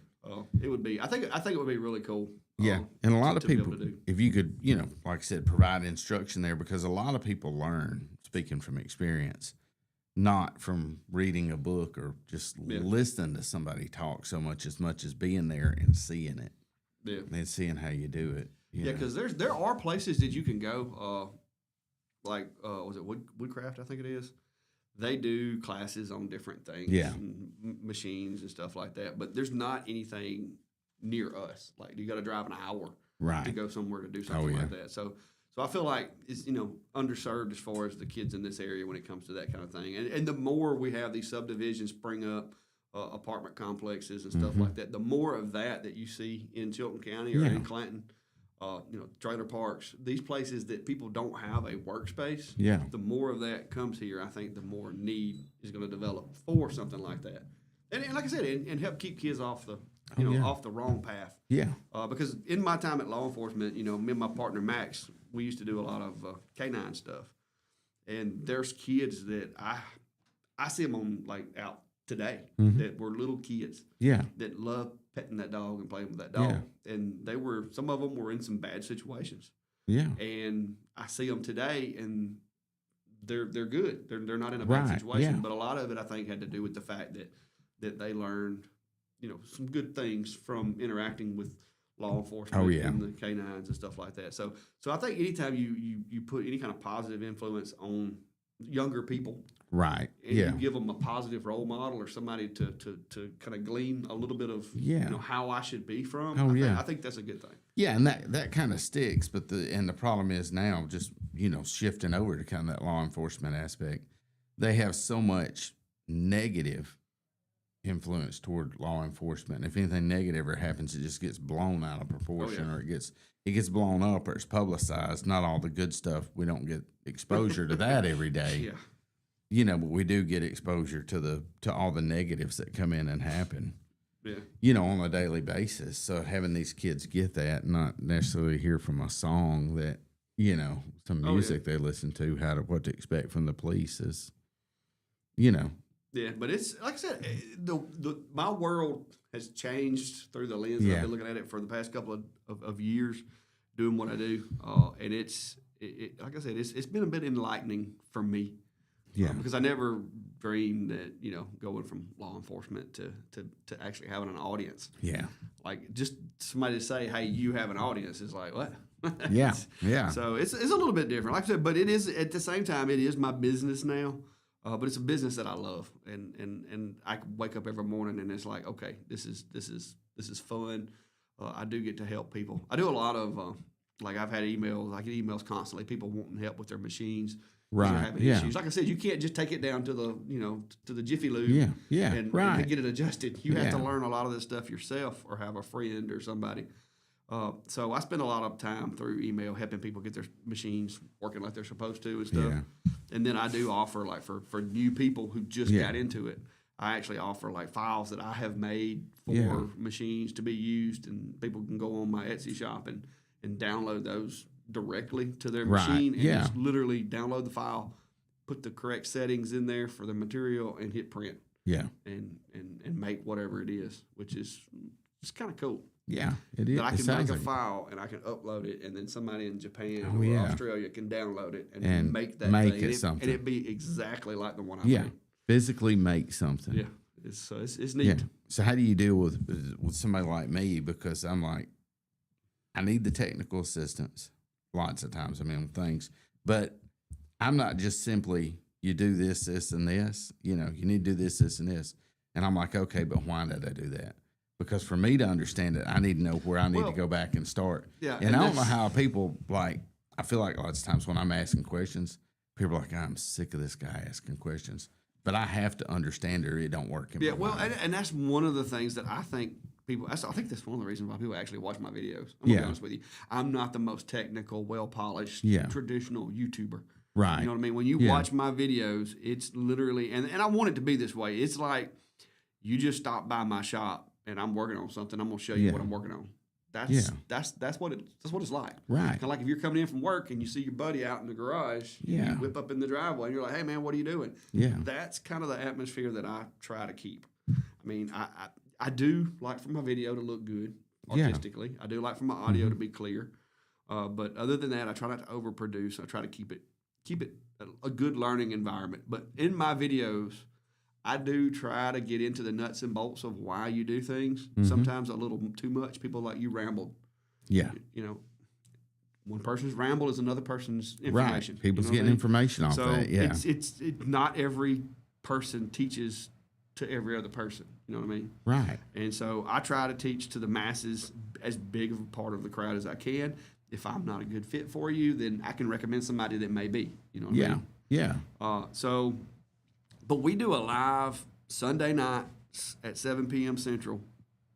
It would be. I think it would be really cool. Yeah, and a lot of people, if you could, like I said, provide instruction there, because a lot of people learn, speaking from experience, not from reading a book or just listening to somebody talk so much as being there and seeing it. Yeah, and seeing how you do it. Because there are places that you can go. Was it Woodcraft? I think it is. They do classes on different things, and machines and stuff like that. But there's not anything near us. Like, you got to drive an hour to go somewhere to do something like that. So I feel like it's underserved as far as the kids in this area when it comes to that kind of thing. And the more we have these subdivisions spring up, apartment complexes and stuff like that, the more of that you see in Chilton County or in Clanton. Trailer parks, these places that people don't have a workspace, the more of that comes here, I think the more need is going to develop for something like that. And like I said, and help keep kids off the off the wrong path. Yeah. Because in my time at law enforcement, me and my partner Max, we used to do a lot of canine stuff. And there's kids that I see them on out today that were little kids. That love petting that dog and playing with that dog. And some of them were in some bad situations. And I see them today and they're good. They're not in a bad situation. But a lot of it I think had to do with the fact that they learned, some good things from interacting with law enforcement and the canines and stuff like that. So I think anytime you put any kind of positive influence on younger people, and you give them a positive role model or somebody to kind of glean a little bit of how I should be from, I think that's a good thing. Yeah, and that kind of sticks. But the problem is now just shifting over to kind of that law enforcement aspect, they have so much negative influence toward law enforcement. If anything negative ever happens, it just gets blown out of proportion, or it gets blown up, or it's publicized. Not all the good stuff. We don't get exposure to that every day. But we do get exposure to all the negatives that come in and happen. On a daily basis. So having these kids get that, not necessarily hear from a song that some music they listen to, what to expect from the police is, Yeah, but it's like I said, my world has changed through the lens. I've been looking at it for the past couple of years, doing what I do, and it's like I said, it's been a bit enlightening for me. Because I never dreamed that going from law enforcement to actually having an audience. Like just somebody to say, "Hey, you have an audience," is like what? So it's a little bit different, like I said, but it is at the same time it is my business now. But it's a business that I love, and I wake up every morning and it's like, okay, this is fun. I do get to help people. I do a lot of I've had emails. I get emails constantly. People wanting help with their machines, Right, You're having yeah. issues. Like I said, you can't just take it down to the Jiffy Lube and get it adjusted. You have to learn a lot of this stuff yourself or have a friend or somebody. So I spend a lot of time through email helping people get their machines working like they're supposed to and stuff. Yeah. And then I do offer, like, for new people who just got into it, I actually offer, like, files that I have made for machines to be used, and people can go on my Etsy shop and download those directly to their machine and just literally download the file, put the correct settings in there for the material, and hit print. Yeah. And make whatever it is, which is it's kind of cool. Yeah, it is. That I can make a file and I can upload it, and then somebody in Japan or Australia can download it and make that thing. Something. And it be exactly like the one I made. Physically make something. Yeah, it's neat. Yeah. So how do you deal with somebody like me? Because I'm like, I need the technical assistance lots of times. I mean, things, but I'm not just simply you do this, this, and this. You know, you need to do this, this, and this. And I'm like, okay, but why did I do that? Because for me to understand it, I need to know where I need to go back and start. Yeah, and I don't know how people like. I feel like lots of times when I'm asking questions, people are like, I'm sick of this guy asking questions. But I have to understand it or it don't work. And that's one of the things that I think people. I think that's one of the reasons why people actually watch my videos. I'm gonna be honest with you. I'm not the most technical, well polished, traditional YouTuber. Right. You know what I mean? When you watch my videos, it's literally, and I want it to be this way. It's like you just stop by my shop and I'm working on something. I'm gonna show you what I'm working on. That's what it's like. Right. Kind of like if you're coming in from work and you see your buddy out in the garage, you whip up in the driveway and you're like, hey man, what are you doing? Yeah. That's kind of the atmosphere that I try to keep. I mean, I do like for my video to look good artistically. I do like for my audio to be clear. But other than that, I try not to overproduce. I try to keep it a good learning environment. But in my videos, I do try to get into the nuts and bolts of why you do things. Sometimes a little too much. People like you rambled. Yeah. You know, one person's ramble is another person's information. Right. People's getting information off that. Yeah. It's not every person teaches to every other person. You know what I mean? Right. And so I try to teach to the masses as big of a part of the crowd as I can. If I'm not a good fit for you, then I can recommend somebody that may be. You know what I mean? Yeah. But we do a live Sunday night at 7 p.m. Central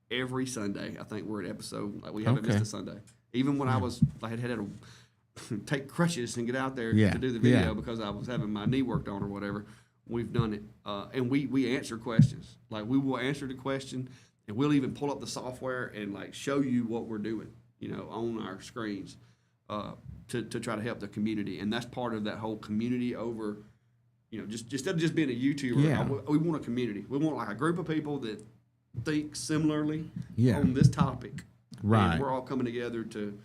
every Sunday. I think we're at episode. Like we haven't missed a Sunday. Even when I had to take crutches and get out there to do the video because I was having my knee worked on or whatever, we've done it. And we answer questions. Like we will answer the question, and we'll even pull up the software and like show you what we're doing, you know, on our screens to try to help the community. And that's part of that whole community over. You know, just instead of just being a YouTuber, we want a community. We want like a group of people that think similarly on this topic. Right. And we're all coming together to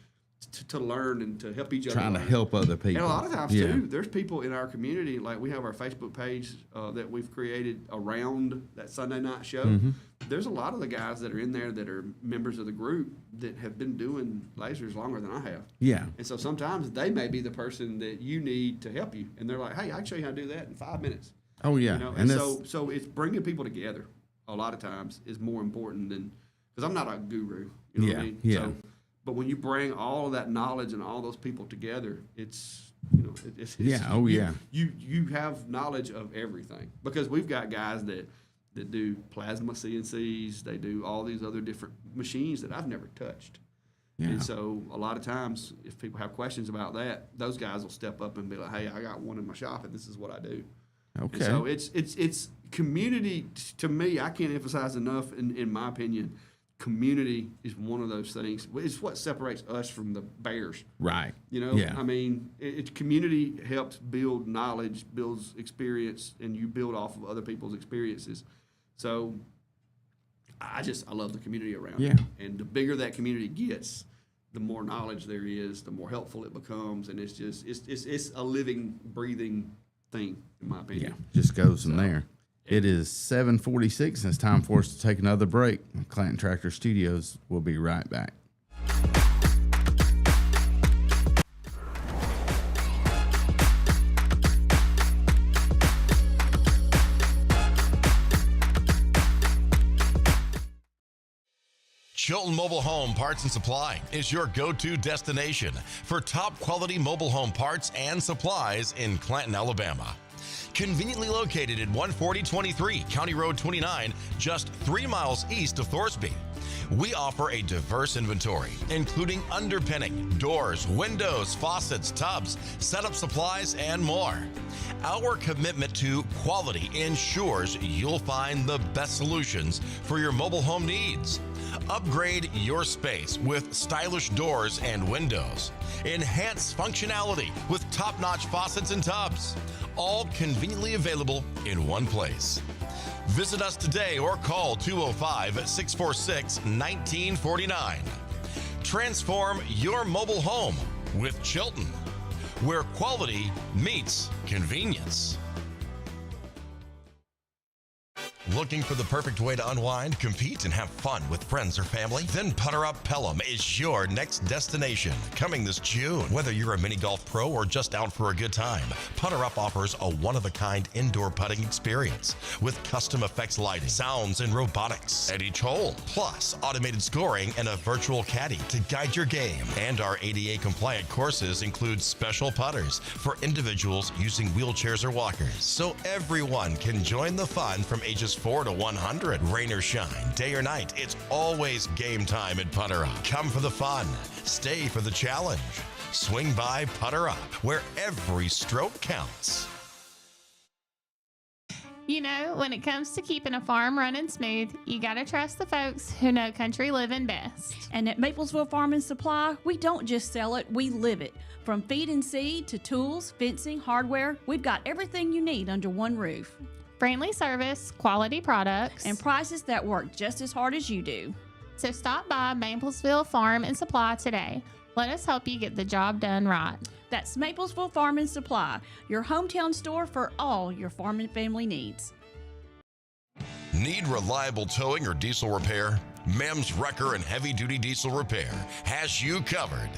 learn and to help each other. Trying to help other people. And a lot of times too, there's people in our community, like we have our Facebook page that we've created around that Sunday night show. There's a lot of the guys that are in there that are members of the group that have been doing lasers longer than I have. Yeah. And so sometimes they may be the person that you need to help you. And they're like, hey, I can show you how to do that in 5 minutes. Oh, yeah. You know? And so it's bringing people together a lot of times is more important than, because I'm not a guru. You know what I mean? Yeah. So, but when you bring all of that knowledge and all those people together, it's, you know, it's you have knowledge of everything, because we've got guys that do plasma CNCs, they do all these other different machines that I've never touched. Yeah. And so a lot of times if people have questions about that, those guys will step up and be like, hey, I got one in my shop and this is what I do. Okay. And so it's community. To me, I can't emphasize enough, in my opinion, community is one of those things. It's what separates us from the bears. Right. You know, I mean, it's community helps build knowledge, builds experience, and you build off of other people's experiences. So I love the community around it. And the bigger that community gets, the more knowledge there is, the more helpful it becomes. And it's a living, breathing thing, in my opinion. Yeah, just goes from there. It is 7:46, and it's time for us to take another break. Clanton Tractor Studios will be right back. Chilton Mobile Home Parts and Supply is your go-to destination for top quality mobile home parts and supplies in Clanton, Alabama. Conveniently located at 14023 County Road 29, just 3 miles east of Thorsby. We offer a diverse inventory, including underpinning, doors, windows, faucets, tubs, setup supplies, and more. Our commitment to quality ensures you'll find the best solutions for your mobile home needs. Upgrade your space with stylish doors and windows. Enhance functionality with top-notch faucets and tubs. All conveniently available in one place. Visit us today or call 205-646-1949. Transform your mobile home with Chilton, where quality meets convenience. Looking for the perfect way to unwind, compete, and have fun with friends or family? Then Putter Up Pelham is your next destination, coming this June. Whether you're a mini golf pro or just out for a good time, Putter Up offers a one-of-a-kind indoor putting experience with custom effects lighting, sounds, and robotics at each hole, plus automated scoring and a virtual caddy to guide your game. And our ADA-compliant courses include special putters for individuals using wheelchairs or walkers, so everyone can join the fun from ages 4 to 100. Rain or shine, day or night, it's always game time at Putter Up. Come for the fun, stay for the challenge. Swing by Putter Up, where every stroke counts. You know, when it comes to keeping a farm running smooth, you gotta trust the folks who know country living best. And at Maplesville Farm and Supply, we don't just sell it, we live it. From feed and seed to tools, fencing, hardware, we've got everything you need under one roof. Friendly service, quality products, And prices that work just as hard as you do. so stop by Maplesville Farm and Supply today. Let us help you get the job done right. That's Maplesville Farm and Supply, your hometown store for all your farm and family needs. Need reliable towing or diesel repair? Mem's Wrecker and Heavy Duty Diesel Repair has you covered.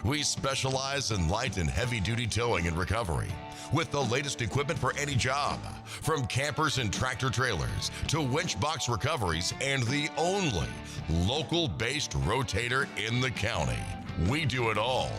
We specialize in light and heavy duty towing and recovery with the latest equipment for any job, from campers and tractor trailers to winch box recoveries, and the only local-based rotator in the county. We do it all.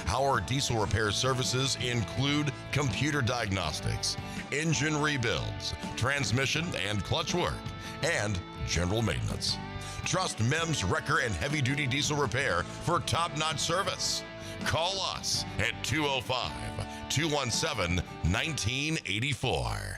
Our diesel repair services include computer diagnostics, engine rebuilds, transmission and clutch work, and general maintenance. Trust Mem's Wrecker and Heavy Duty Diesel Repair for top-notch service. Call us at 205-217-1984.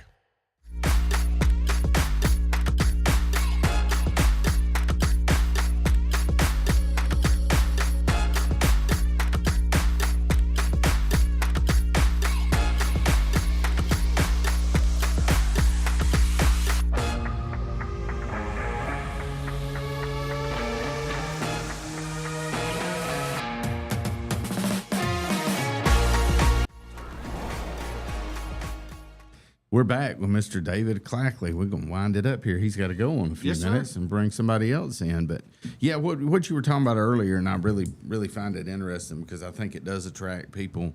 We're back with Mr. David Clackley. We're going to wind it up here. He's got to go in a few minutes and bring somebody else in. But yeah, what you were talking about earlier, and I really find it interesting because I think it does attract people.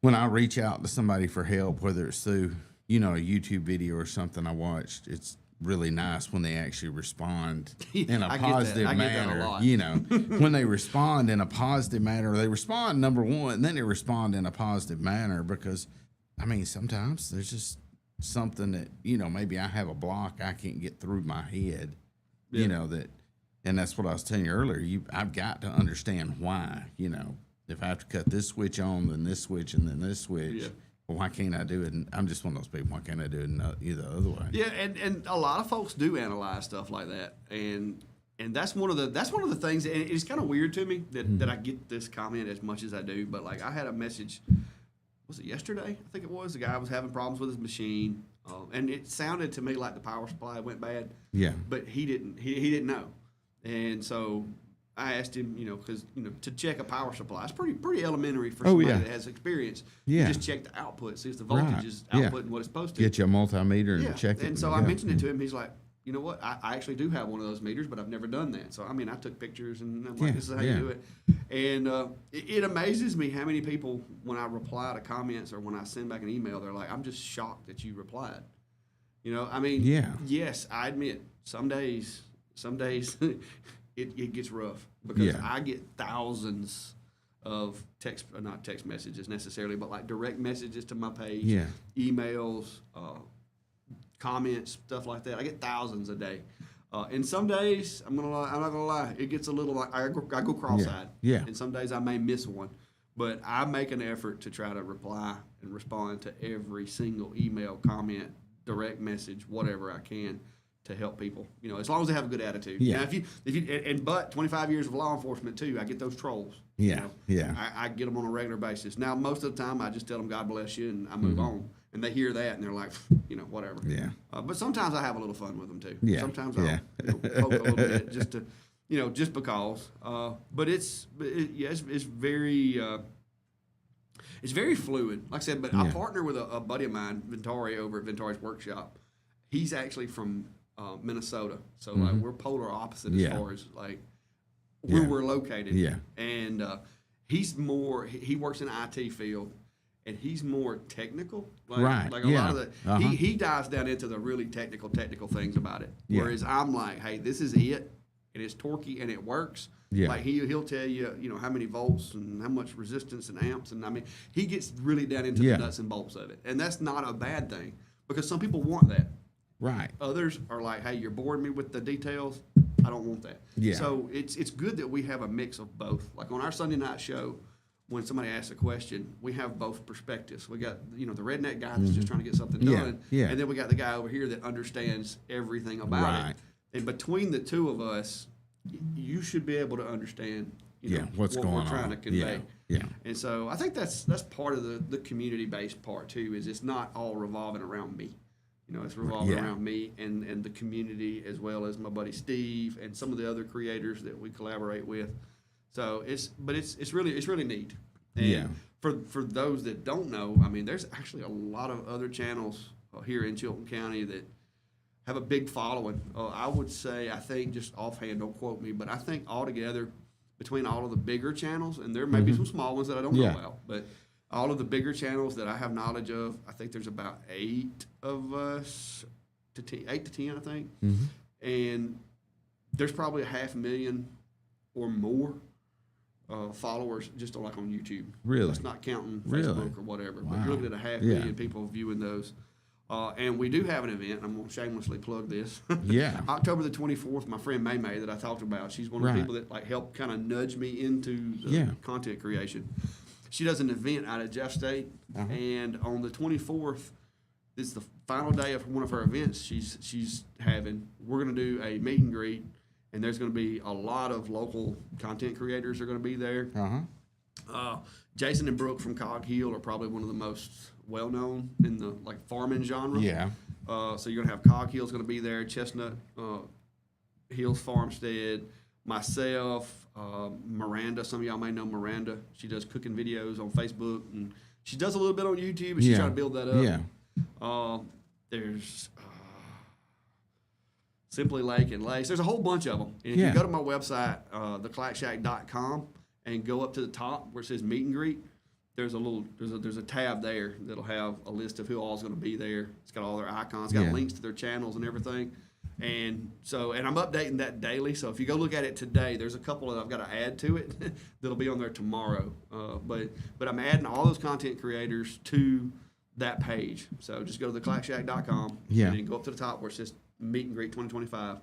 When I reach out to somebody for help, whether it's through, a YouTube video or something I watched, it's really nice when they actually respond in a positive manner. When they respond in a positive manner, they respond, number one, and then they respond in a positive manner because sometimes there's just something that, maybe I have a block I can't get through my head, and that's what I was telling you earlier. I've got to understand why, if I have to cut this switch on, then this switch, and then this switch, well, why can't I do it? And I'm just one of those people. Why can't I do it the other way? Yeah, and a lot of folks do analyze stuff like that, and that's one of the things. And it's kind of weird to me that I get this comment as much as I do. But like I had a message. Was it yesterday? I think it was. The guy was having problems with his machine, and it sounded to me like the power supply went bad. Yeah. But he didn't. He didn't know, and so I asked him, because to check a power supply, it's pretty elementary for somebody that has experience. Yeah. You just check the output, see if the voltage is outputting what it's supposed to. Get you a multimeter and check it. And so I mentioned it to him. He's like, you know what? I actually do have one of those meters, but I've never done that. So, I took pictures, and I'm like, this is how you do it. And it amazes me how many people, when I reply to comments or when I send back an email, they're like, I'm just shocked that you replied. Yes, I admit, some days some days it gets rough because Yeah. I get thousands of not text messages necessarily, but like direct messages to my page, Yeah. emails, comments, stuff like that. I get thousands a day. And some days, I'm not gonna lie, it gets a little like I go cross-eyed. Yeah. And some days I may miss one, but I make an effort to try to reply and respond to every single email, comment, direct message, whatever I can to help people. You know, as long as they have a good attitude. Yeah. Now, but 25 years of law enforcement too, I get those trolls. Yeah, You know? yeah. I get them on a regular basis. Now, most of the time, I just tell them God bless you, and I move on. And they hear that, and they're like, you know, whatever. Yeah. But sometimes I have a little fun with them too. Yeah, Sometimes yeah. I'll poke a little bit just to, you know, just because. But it's very fluid. Like I said, but I Yeah. partner with a buddy of mine, Ventari, over at Ventari's Workshop. He's actually from Minnesota, so like we're polar opposite as Yeah. far as like where Yeah. we're located. Yeah. And he's more. He works in the IT field, and he's more technical. Like, Right, Like a yeah. lot of the Uh-huh. he dives down into the really technical things about it. Yeah. Whereas I'm like, hey, this is it, and it's torquey and it works. Yeah. Like he'll tell you, you know, how many volts and how much resistance and amps, and I mean, he gets really down into Yeah. the nuts and bolts of it, and that's not a bad thing because some people want that. Right. Others are like, hey, you're boring me with the details. I don't want that. Yeah. So it's good that we have a mix of both. Like on our Sunday night show, when somebody asks a question, we have both perspectives. We got, you know, the redneck guy that's just trying to get something Yeah, done. yeah. And then we got the guy over here that understands everything about Right. it. And between the two of us, you should be able to understand, you know, what's what going we're trying on. to convey. Yeah. And so I think that's part of the community-based part too, is it's not all revolving around me. You know, it's revolving Yeah. around me and the community, as well as my buddy Steve and some of the other creators that we collaborate with. So it's really neat. And Yeah. for those that don't know, I mean, there's actually a lot of other channels here in Chilton County that have a big following. I would say, I think, just offhand, don't quote me, but I think altogether between all of the bigger channels, and there may be some small ones that I don't know Yeah. about, but all of the bigger channels that I have knowledge of, I think there's about 8 of us, 8 to 10, I think. And there's probably 500,000 or more followers just on YouTube. Really? That's not counting Really? Facebook or whatever. But Wow. you're looking at 500,000 people viewing those. And we do have an event. I'm going to shamelessly plug this. Yeah. October the 24th, my friend May that I talked about, she's one of Right. the people that like helped kind of nudge me into the Yeah. content creation. She does an event out at Jeff State, and on the 24th, this is the final day of one of her events she's having. We're going to do a meet and greet, and there's going to be a lot of local content creators are going to be there. Jason and Brooke from Cog Hill are probably one of the most well-known in the like farming genre. Yeah. So you're going to have Cog Hill's going to be there, Chestnut Hills Farmstead, myself, Miranda. Some of y'all may know Miranda. She does cooking videos on Facebook, and she does a little bit on YouTube, but she's Yeah. trying to build that up. Yeah. There's Simply Lake and Lakes. There's a whole bunch of them. And if Yeah. you go to my website, theclackshack.com, and go up to the top where it says meet and greet, there's a tab there that'll have a list of who all's going to be there. It's got all their icons, got Yeah. links to their channels and everything. And I'm updating that daily. So if you go look at it today, there's a couple that I've got to add to it that'll be on there tomorrow. But I'm adding all those content creators to that page. So just go to theclackshack.com Yeah. and then go up to the top where it says Meet and Greet 2025.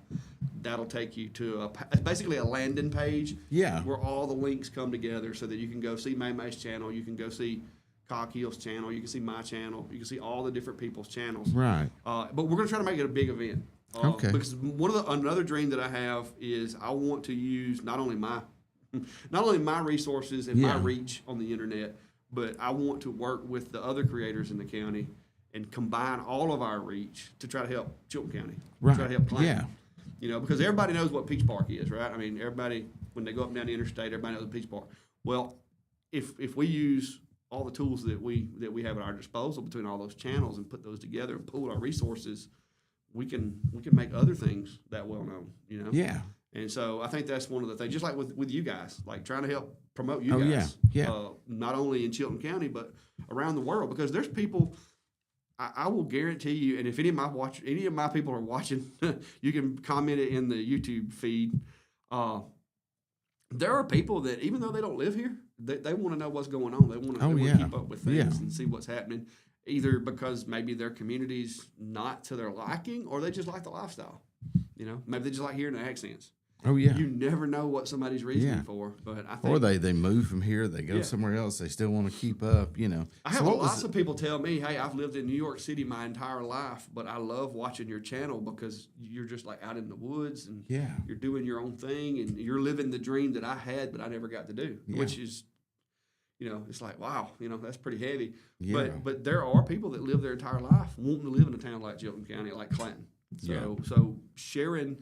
That'll take you to it's basically a landing page. Yeah. Where all the links come together so that you can go see May's channel, you can go see Cog Hill's channel, you can see my channel, you can see all the different people's channels. Right. But we're going to try to make it a big event. Okay. Because another dream that I have is I want to use not only my resources and my Yeah. reach on the internet, but I want to work with the other creators in the county and combine all of our reach to try to help Chilton County. Right. Try to help Clanton. Yeah. You know, because everybody knows what Peach Park is, right? I mean, everybody, when they go up and down the interstate, everybody knows Peach Park. Well, if we use all the tools that we have at our disposal between all those channels and put those together and pool our resources, we can make other things that well known, you know? Yeah. And so I think that's one of the things, just like with you guys, like trying to help promote you Oh, guys. yeah. Not only in Chilton County, but around the world. Because there's people, I will guarantee you, and if any of my people are watching, you can comment it in the YouTube feed. There are people that, even though they don't live here, they want to know what's going on. They want to keep up with things and see what's happening, either because maybe their community's not to their liking, or they just like the lifestyle. You know, maybe they just like hearing the accents. Oh, yeah. You never know what somebody's reasoning for, but I think... Or they move from here, they go somewhere else, they still want to keep up, you know. I have lots of people tell me, hey, I've lived in New York City my entire life, but I love watching your channel because you're just like out in the woods and you're doing your own thing and you're living the dream that I had but I never got to do, which is, you know, it's like, wow, you know, that's pretty heavy. Yeah. But there are people that live their entire life wanting to live in a town like Chilton County, like Clanton. So sharing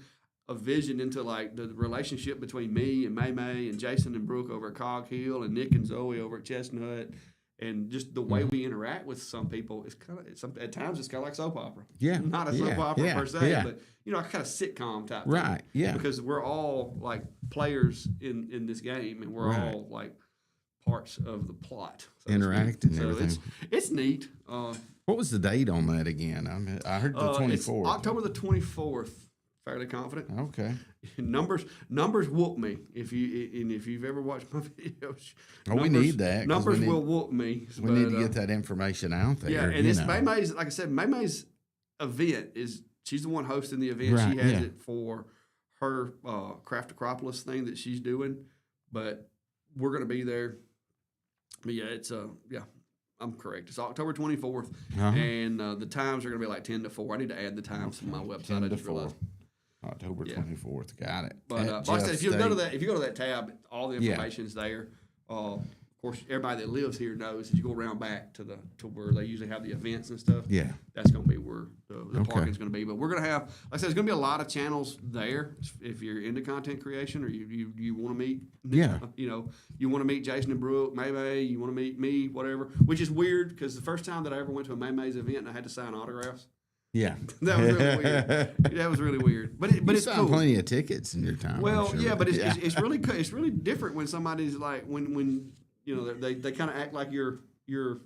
a vision into like the relationship between me and May and Jason and Brooke over at Cog Hill and Nick and Zoe over at Chestnut, and just the way we interact with some people is kind of at times it's kind of like soap opera. Yeah, not a soap opera per se, but you know, kind of sitcom type. Right. Thing. Yeah. Because we're all like players in this game, and we're all like parts of the plot. So interacting. So it's neat. What was the date on that again? I heard the 24th. October the 24th. Fairly confident. Okay. Numbers whoop me if you've ever watched my videos. We need that. Numbers will whoop me. We need to get that information out there. Yeah, and it's Maymay's. Like I said, Maymay's event is. She's the one hosting the event. Right, she has it for her Craft Acropolis thing that she's doing, but we're going to be there. But yeah, it's I'm correct. It's October 24th, and the times are going to be like 10 to 4. I need to add the times to my website. I just realized. October 24th. Got it. But like I said, if you go to that tab, all the information is there. Of course, everybody that lives here knows that you go around back to where they usually have the events and stuff. Yeah, that's going to be where the parking's going to be. But we're going to have, like I said, there's going to be a lot of channels there if you're into content creation or you want to meet. You know, you want to meet Jason and Brooke, May, you want to meet me, whatever. Which is weird because the first time that I ever went to a May's event and I had to sign autographs. Yeah, that was really weird. That was really weird, but it's cool. Plenty of tickets in your time. Well, sure. But it's really different when somebody's like when you know they kind of act like you're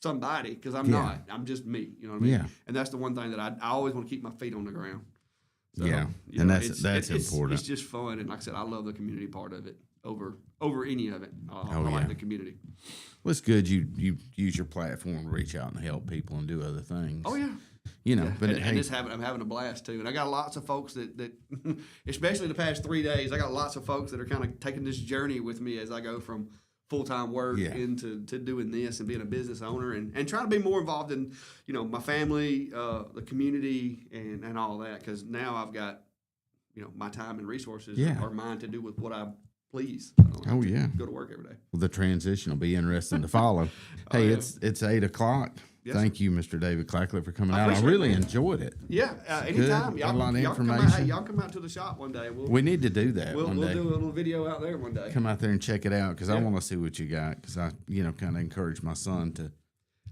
somebody because I'm not. I'm just me. You know what I mean? Yeah. And that's the one thing that I always want to keep my feet on the ground. So, and that's important. It's just fun, and like I said, I love the community part of it over any of it. I like the community. Well, it's good you use your platform to reach out and help people and do other things. Oh yeah. You know, but I'm having a blast too, and I got lots of folks that especially the past 3 days, I got lots of folks that are kind of taking this journey with me as I go from full-time work into doing this and being a business owner and trying to be more involved in, you know, my family, the community, and all that, because now I've got, you know, my time and resources are mine to do with what I please. I don't have to go to work every day. Well, the transition will be interesting to follow. Hey, it's 8:00. Yes, Thank you, Mr. David Clackler, for coming out. I really enjoyed it. Yeah, anytime. Y'all, a lot of information. Y'all come out to the shop one day. We need to do that one day. We'll do a little video out there one day. Come out there and check it out because I want to see what you got because I, kind of encourage my son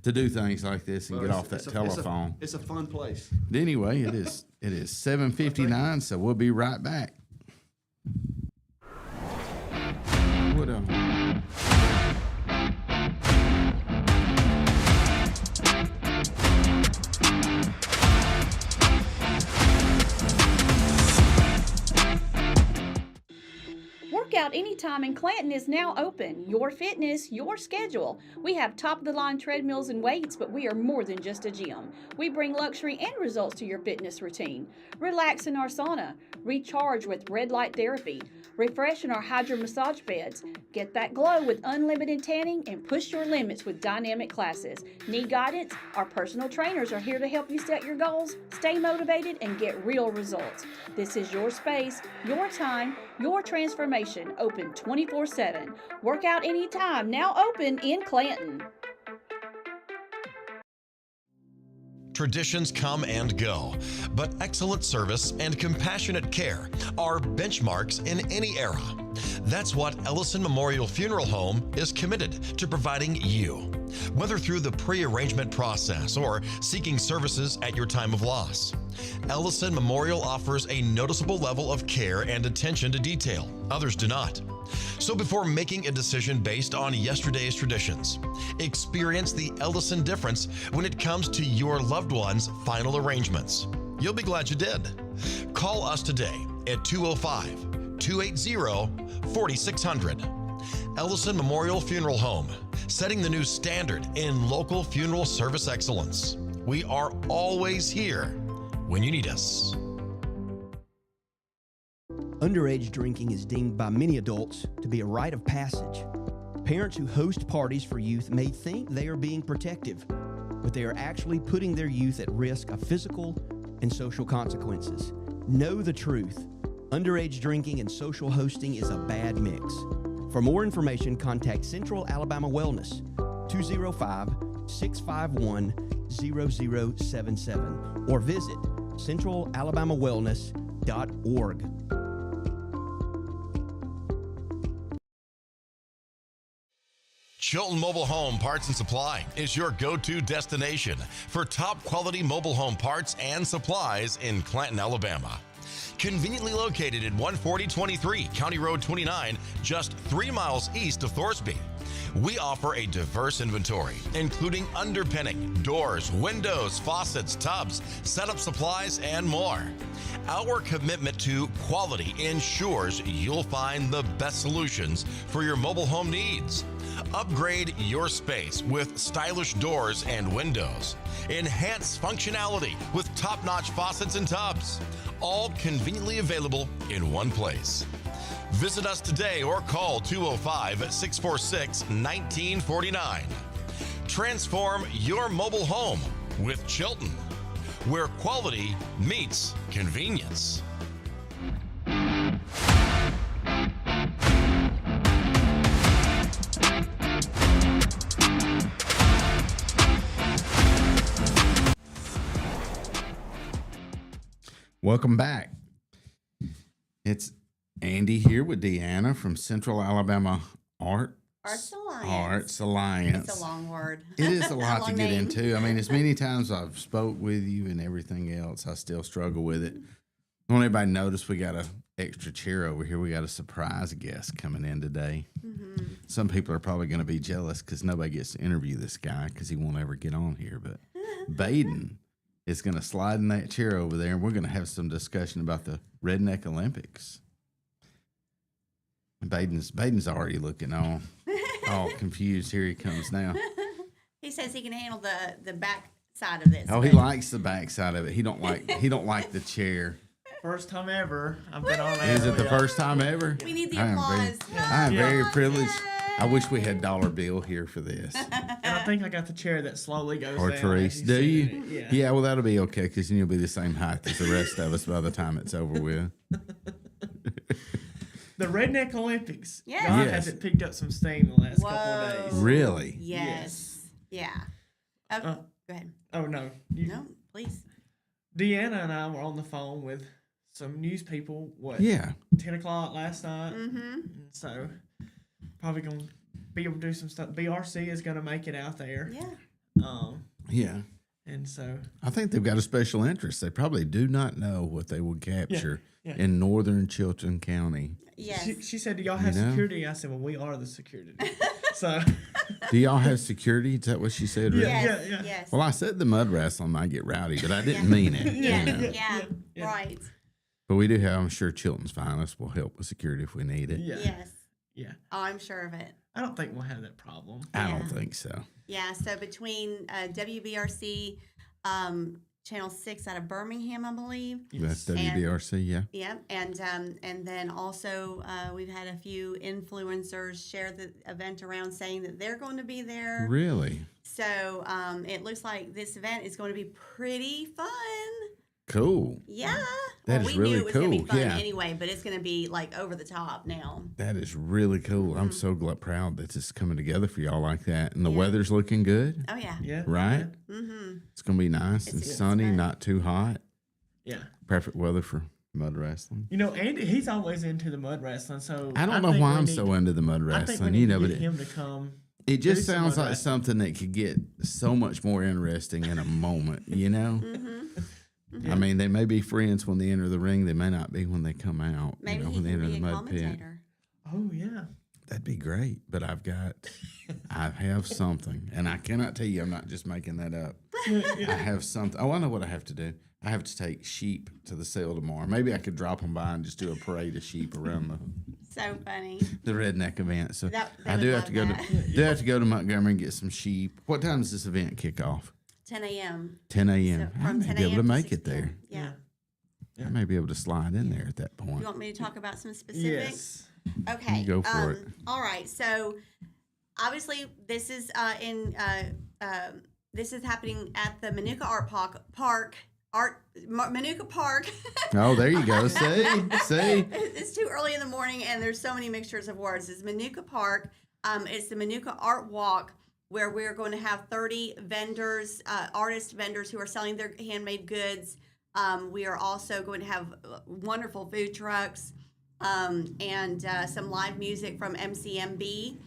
to do things like this and get off that telephone. It's a fun place. But anyway, it is 7:59, so we'll be right back. What Workout Anytime in Clanton is now open. Your fitness, your schedule. We have top-of-the-line treadmills and weights, but we are more than just a gym. We bring luxury and results to your fitness routine. Relax in our sauna. Recharge with red light therapy. Refresh in our hydro massage beds. Get that glow with unlimited tanning and push your limits with dynamic classes. Need guidance? Our personal trainers are here to help you set your goals, stay motivated, and get real results. This is your space, your time, your transformation. Open 24/7. Workout Anytime, now open in Clanton. Traditions come and go, but excellent service and compassionate care are benchmarks in any era. That's what Ellison Memorial Funeral Home is committed to providing you, whether through the pre-arrangement process or seeking services at your time of loss. Ellison Memorial offers a noticeable level of care and attention to detail. Others do not. So before making a decision based on yesterday's traditions, experience the Ellison difference when it comes to your loved one's final arrangements. You'll be glad you did. Call us today at 205-280-4600. Ellison Memorial Funeral Home, setting the new standard in local funeral service excellence. We are always here when you need us. Underage drinking is deemed by many adults to be a rite of passage. Parents who host parties for youth may think they are being protective, but they are actually putting their youth at risk of physical and social consequences. Know the truth. Underage drinking and social hosting is a bad mix. For more information, contact Central Alabama Wellness, 205-651-0077, or visit centralalabamawellness.org. Chilton Mobile Home Parts and Supply is your go-to destination for top quality mobile home parts and supplies in Clanton, Alabama. Conveniently located at 14023 County Road 29, just 3 miles east of Thorsby. We offer a diverse inventory, including underpinning, doors, windows, faucets, tubs, setup supplies, and more. Our commitment to quality ensures you'll find the best solutions for your mobile home needs. Upgrade your space with stylish doors and windows. Enhance functionality with top-notch faucets and tubs. All conveniently available in one place. Visit us today or call 205-646-1949. Transform your mobile home with Chilton, where quality meets convenience. Welcome back. It's Andy here with Deanna from Central Alabama Arts Alliance. It's a long word. It is a lot to long get name. into. I mean, as many times I've spoke with you and everything else, I still struggle with it. I want everybody to notice we got an extra chair over here. We got a surprise guest coming in today. Mm-hmm. Some people are probably going to be jealous because nobody gets to interview this guy because he won't ever get on here. But Baden is going to slide in that chair over there, and we're going to have some discussion about the Redneck Olympics. Baden's already looking all confused. Here he comes now. He says he can handle the back side of this. Oh, he likes the back side of it. He don't like the chair. First time ever I've been on Is it the first time ever? We need the I applause. am very privileged. I wish we had Dollar Bill here for this. And I think I got the chair that slowly goes Or down. Therese, as do sit you? in it. Yeah, well, that'll be okay because then you'll be the same height as the rest of us by the time it's over with. The Redneck Olympics. Yes. God Yes. has it picked up some steam the last couple of days. Really? Yes. Yeah. Oh, go ahead. Oh, no. No, please. Deanna and I were on the phone with some news people, Yeah. 10 o'clock last night. Mm-hmm. So, probably going to be able to do some stuff. BRC is going to make it out there. Yeah. Yeah. And so, I think they've got a special interest. They probably do not know what they will capture yeah. in northern Chilton County. Yes. she said, do y'all have You know? security? I said, well, we are the security. So, Do y'all have security? Is that what she said? Really? Yes. yeah. Yes. Well, I said the mud wrestling might get rowdy, but I didn't mean it. yeah. You know. Yeah. Right. But we do have, I'm sure Chilton's Finest will help with security if we need it. yeah. Yes. Yeah. Oh, I'm sure of it. I don't think we'll have that problem. I don't think so. Yeah. So between WBRC, Channel 6 out of Birmingham, I believe. That's WBRC, yeah. Yep, and then also we've had a few influencers share the event around saying that they're going to be there. Really? So it looks like this event is going to be pretty fun. Cool. Yeah. That well, is we really knew it was going to cool, be fun yeah. anyway, but it's going to be like over the top now. That is really cool. I'm so proud that it's coming together for y'all like that. And the Yeah. weather's looking good, Oh yeah. Yeah. right? Mm-hmm. It's going to be nice It's and a good sunny, spot. not too hot. Yeah. Perfect weather for mud wrestling. You know, Andy, he's always into the mud wrestling, so I don't know think why we I'm need so to- into the mud I think we wrestling, need you to know, but get him to come. it just do some sounds mud like wrestling. something that could get so much more interesting in a moment, you know? I mean, they may be friends when they enter the ring. They may not be when they come out. Maybe you know, he when they can enter be the a mud pit. commentator. Oh yeah. That'd be great, but I have something, and I cannot tell you. I'm not just making that up. I have something. Oh, I know what I have to do. I have to take sheep to the sale tomorrow. Maybe I could drop them by and just do a parade of sheep around So funny. the redneck event. So They I would do have love to go that. do have to go to Montgomery and get some sheep. What time does this event kick off? 10 a.m. 10 a.m. So I from may 10 be able to a.m. make 6 it there. p.m. Yeah. I may be able to slide in there at that point. You want me to talk about some specifics? Yes. Okay. You go for it. All right. So obviously this is this is happening at the Manuka Manuka Park. Oh, there you go. See? It's too early in the morning, and there's so many mixtures of words. It's Manuka Park. It's the Manuka Art Walk, where we're going to have 30 vendors, artist vendors who are selling their handmade goods. We are also going to have wonderful food trucks and some live music from MCMB.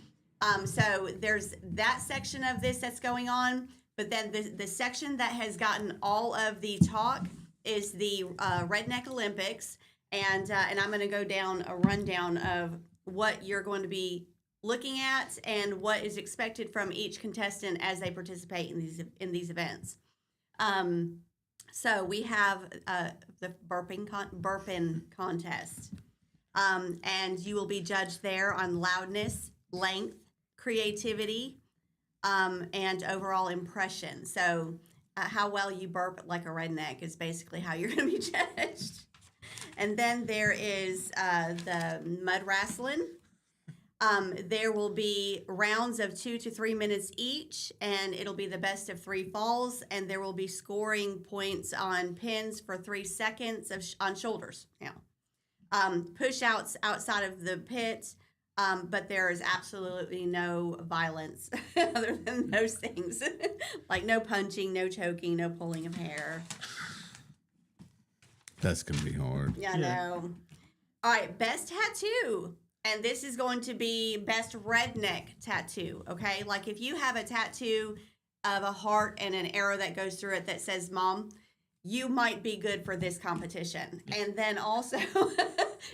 So there's that section of this that's going on. But then the section that has gotten all of the talk is the Redneck Olympics. And I'm going to go down a rundown of what you're going to be looking at and what is expected from each contestant as they participate in these events. So we have the burping contest. And you will be judged there on loudness, length, creativity, and overall impression. So how well you burp like a redneck is basically how you're going to be judged. And then there is the mud wrestling. There will be rounds of 2 to 3 minutes each, and it'll be the best of 3 falls, and there will be scoring points on pins for 3 seconds on shoulders. Push outs outside of the pit. But there is absolutely no violence other than those things. Like no punching, no choking, no pulling of hair. That's going to be hard. Yeah, I know. All right, best tattoo. And this is going to be best redneck tattoo, okay? Like if you have a tattoo of a heart and an arrow that goes through it that says mom, you might be good for this competition. And then also,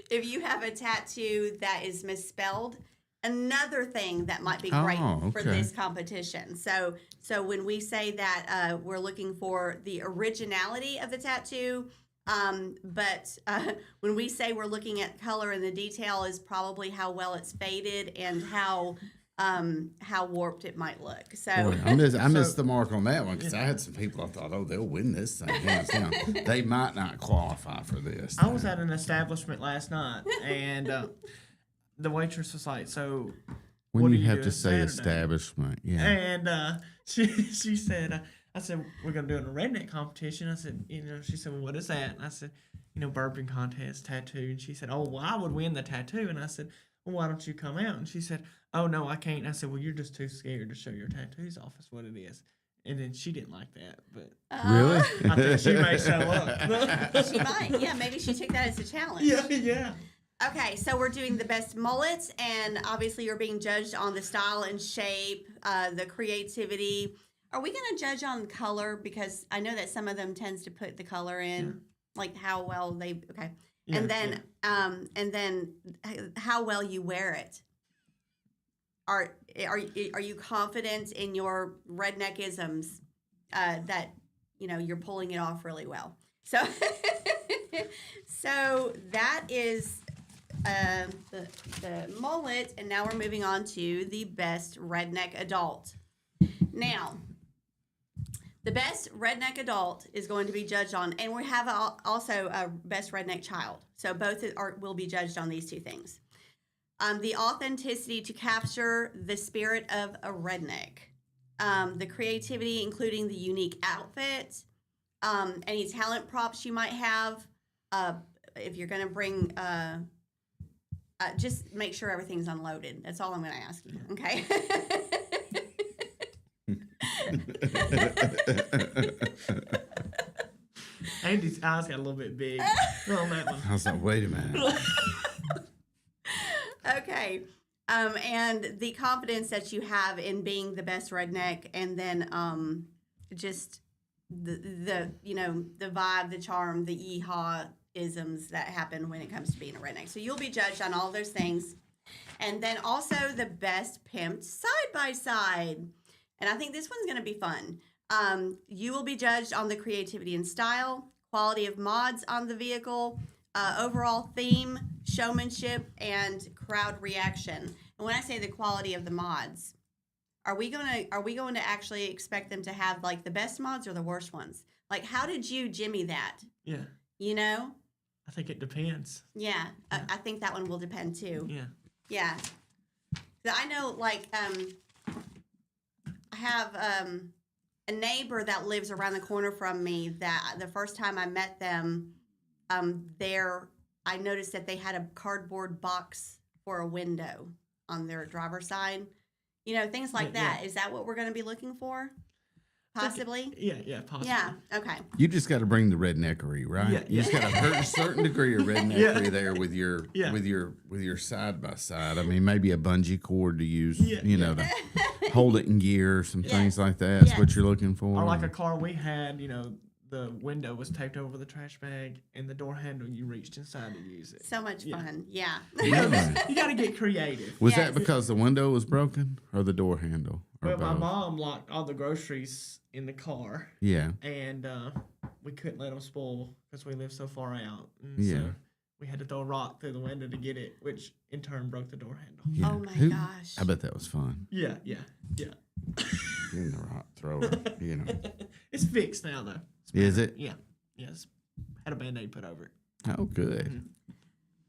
if you have a tattoo that is misspelled, another thing that might be great for this competition. So when we say that we're looking for the originality of the tattoo, but when we say we're looking at color and the detail is probably how well it's faded and how warped it might look. So Boy, I missed the mark on that one because I had some people I thought, they'll win this thing hands down. They might not qualify for this. I was at an establishment last night, and the waitress was like, "So, when what you are have to doing say Saturday?" establishment, yeah. And she said, I said, "We're gonna do a redneck competition." I said, she said, "Well, what is that?" And I said, burping contest, tattoo. And she said, "Oh, well, I would win the tattoo." And I said, "Well, why don't you come out?" And she said, "Oh, no, I can't." And I said, "Well, you're just too scared to show your tattoos off is what it is." And then she didn't like that, but Really? I think she may show up. she might. Yeah, maybe she took that as a challenge. Yeah. Okay, so we're doing the best mullet, and obviously you're being judged on the style and shape, the creativity. Are we going to judge on color? Because I know that some of them tends to put the color in, like how well they. Okay, Yeah, and then how well you wear it. Are you confident in your redneckisms that you're pulling it off really well? So so that is the mullet, and now we're moving on to the best redneck adult. Now, the best redneck adult is going to be judged on, and we have also a best redneck child. So both will be judged on these 2 things. The authenticity to capture the spirit of a redneck. The creativity, including the unique outfit, any talent props you might have. If you're going to bring, just make sure everything's unloaded. That's all I'm going to ask you, okay? Andy's eyes got a little bit big on that one. I was like, wait a minute. Okay. And the confidence that you have in being the best redneck, and then just the vibe, the charm, the yeehaw isms that happen when it comes to being a redneck. So you'll be judged on all those things. And then also the best pimped side-by-side. And I think this one's going to be fun. You will be judged on the creativity and style, quality of mods on the vehicle, overall theme, showmanship, and crowd reaction. And when I say the quality of the mods, are we going to actually expect them to have like the best mods or the worst ones? Like, how did you Jimmy that? Yeah. You know? I think it depends. Yeah. I think that one will depend too. Yeah. Yeah. So I know, like, I have a neighbor that lives around the corner from me that the first time I met them, I noticed that they had a cardboard box for a window on their driver's side. You know, things like that. Yeah. Is that what we're going to be looking for? Possibly? Yeah, possibly. Yeah, okay. You just got to bring the redneckery, right? Yeah, You just got to hurt a certain degree of redneckery there with your Yeah. with your side by side. I mean, maybe a bungee cord to use, Yeah, to hold it in gear, some things like that. That's what you're looking for. Or like a car we had, the window was taped over the trash bag and the door handle, you reached inside to use it. So much fun. Yeah. You got to get creative. Was Yes. that because the window was broken or the door handle? Or But my both? mom locked all the groceries in the car, Yeah. and we couldn't let them spoil because we live so far out. And Yeah. so we had to throw a rock through the window to get it, which in turn broke the door handle. Yeah. Oh my gosh. I bet that was fun. Yeah. In the rock thrower, It's fixed now, though. Is it? Yeah. Yes. Had a Band-Aid put over it. Oh, good.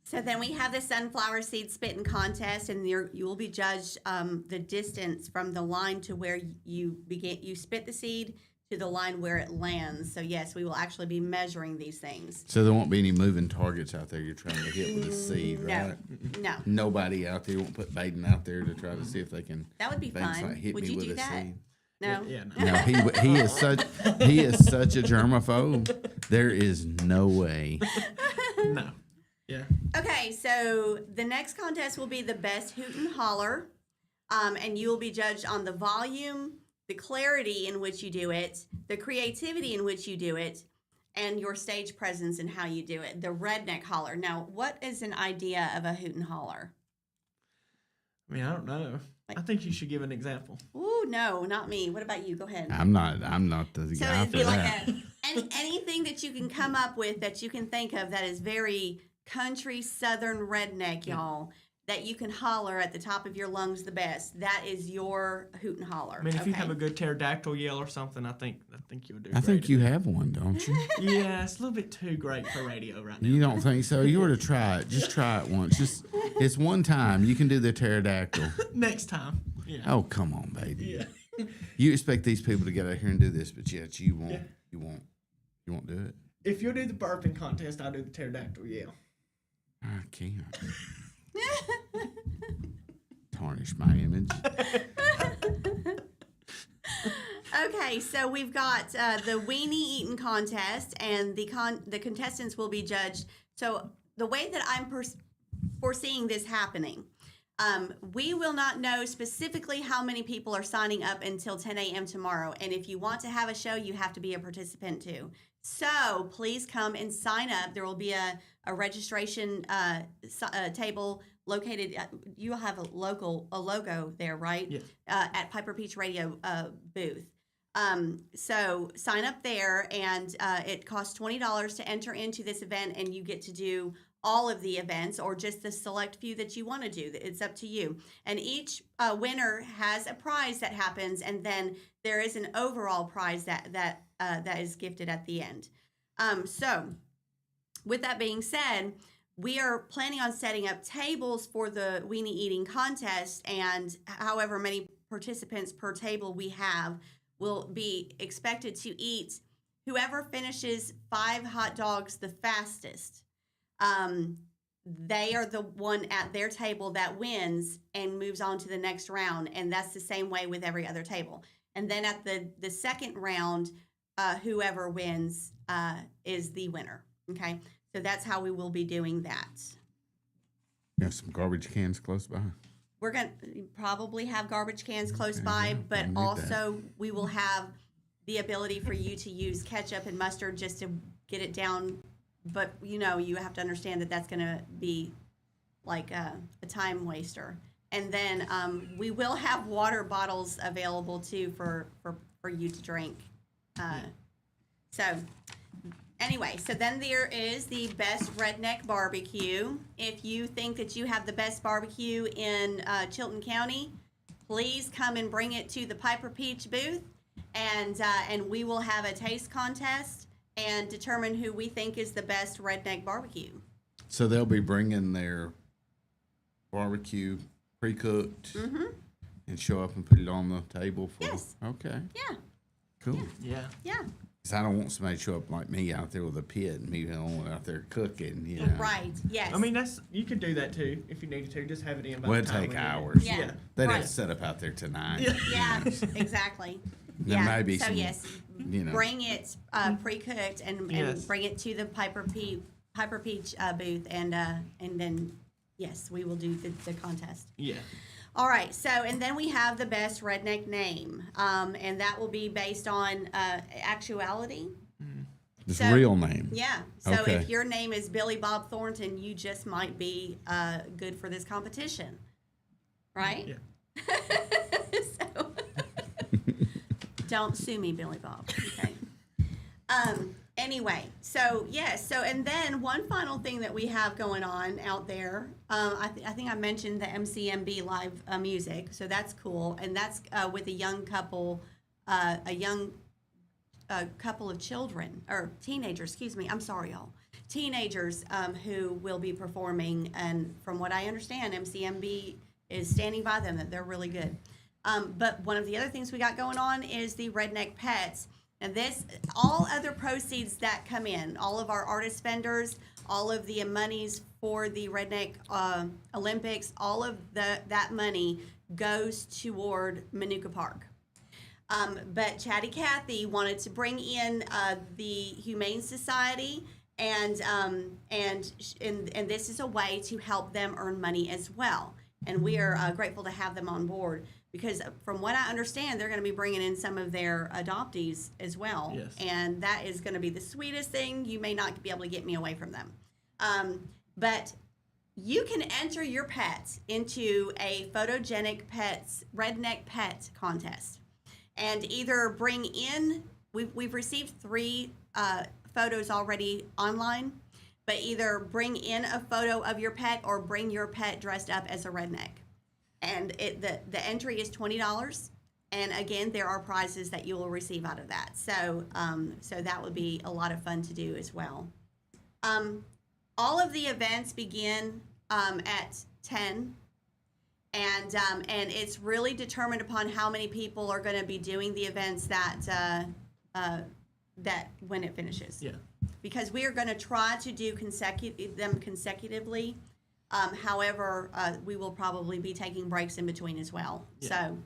So then we have the sunflower seed spitting contest, and you will be judged the distance from the line to where you spit the seed to the line where it lands. So yes, we will actually be measuring these things. So there won't be any moving targets out there you're trying to hit with the seed, right? No. Nobody out there won't put Baden out there to try to see if they can. That would be Baden's fun. like, hit Would me you with do a that? seed. No. Yeah, no. No, he is such a germaphobe. There is no way. No. Yeah. Okay, so the next contest will be the best hoot and holler, and you will be judged on the volume, the clarity in which you do it, the creativity in which you do it, and your stage presence and how you do it. The redneck holler. Now, what is an idea of a hoot and holler? I mean, I don't know. I think you should give an example. Ooh, no, not me. What about you? Go ahead. I'm not the So guy it'd for be like that. anything that you can come up with that you can think of that is very country southern redneck, y'all, that you can holler at the top of your lungs the best. That is your hoot and holler. I mean, if you have a good pterodactyl yell or something, I think you'll do. I think you have one, don't you? Yeah, it's a little bit too great for radio right now. You don't think so? You ought to try it. Just try it once. It's one time. You can do the pterodactyl. Next time. Yeah. Oh, come on, baby. Yeah. You expect these people to get out here and do this, but yet you won't. Yeah. You won't do it. If you'll do the burping contest, I'll do the pterodactyl yell. I can't. Tarnish my image. Okay, so we've got the weenie eating contest, and the contestants will be judged. So the way that I'm foreseeing this happening, we will not know specifically how many people are signing up until 10 a.m. tomorrow. And if you want to have a show, you have to be a participant too. So please come and sign up. There will be a registration table located. You'll have a logo there, right? Yes. At Piper Peach Radio booth. So sign up there, and it costs $20 to enter into this event, and you get to do all of the events or just the select few that you want to do. It's up to you. And each winner has a prize that happens, and then there is an overall prize that is gifted at the end. So with that being said, we are planning on setting up tables for the weenie eating contest, and however many participants per table we have will be expected to eat. Whoever finishes 5 hot dogs the fastest, they are the one at their table that wins and moves on to the next round. And that's the same way with every other table. And then at the second round, whoever wins is the winner. Okay, so that's how we will be doing that. You have some garbage cans close by. We're going to probably have garbage cans close by, yeah, but I need also we will have the ability for you to use ketchup and mustard just to get it down. But, you have to understand that that's going to be like a time waster. And then we will have water bottles available too for you to drink. So anyway, so then there is the best redneck barbecue. If you think that you have the best barbecue in Chilton County, please come and bring it to the Piper Peach booth, and we will have a taste contest and determine who we think is the best redneck barbecue. So they'll be bringing their barbecue pre-cooked and show up and put it on the table for. Yes. Okay. Yeah. Cool. Yeah. Yeah. Because I don't want somebody to show up like me out there with a pit and me out there cooking. You know. Right. Yes. I mean, you could do that too if you needed to. Just have it in by Well, the it'd time take we need it. hours. Yeah. They'd Right. have to set up out there tonight. Yeah. Exactly. There Yeah. may be so some, yes, you know. bring it pre-cooked and Yes. bring it to the Piper Peach booth, and then yes, we will do the contest. Yeah. All right, so and then we have the best redneck name, and that will be based on actuality. His So- real name. Yeah. So Okay. if your name is Billy Bob Thornton, you just might be good for this competition, right? Yeah. So don't sue me, Billy Bob. Okay. Anyway, so yes, so and then one final thing that we have going on out there, I think I mentioned the MCMB live music, so that's cool, and that's with a young couple, couple of children or teenagers. Excuse me, I'm sorry, y'all. Teenagers who will be performing, and from what I understand, MCMB is standing by them, that they're really good. But one of the other things we got going on is the Redneck Pets. And this, all other proceeds that come in, all of our artist vendors, all of the monies for the Redneck Olympics, all of that money goes toward Manuka Park. But Chatty Cathy wanted to bring in the Humane Society, and this is a way to help them earn money as well. And we are grateful to have them on board. Because from what I understand, they're going to be bringing in some of their adoptees as well. Yes. And that is going to be the sweetest thing. You may not be able to get me away from them. But you can enter your pets into a photogenic pets, redneck pet contest. And either bring in, we've received 3 photos already online, but either bring in a photo of your pet or bring your pet dressed up as a redneck. And the entry is $20, and again, there are prizes that you will receive out of that. So so that would be a lot of fun to do as well. All of the events begin at 10, and it's really determined upon how many people are going to be doing the events that when it finishes. Yeah. Because we are going to try to do them consecutively. However, we will probably be taking breaks in between as well. Yeah. So,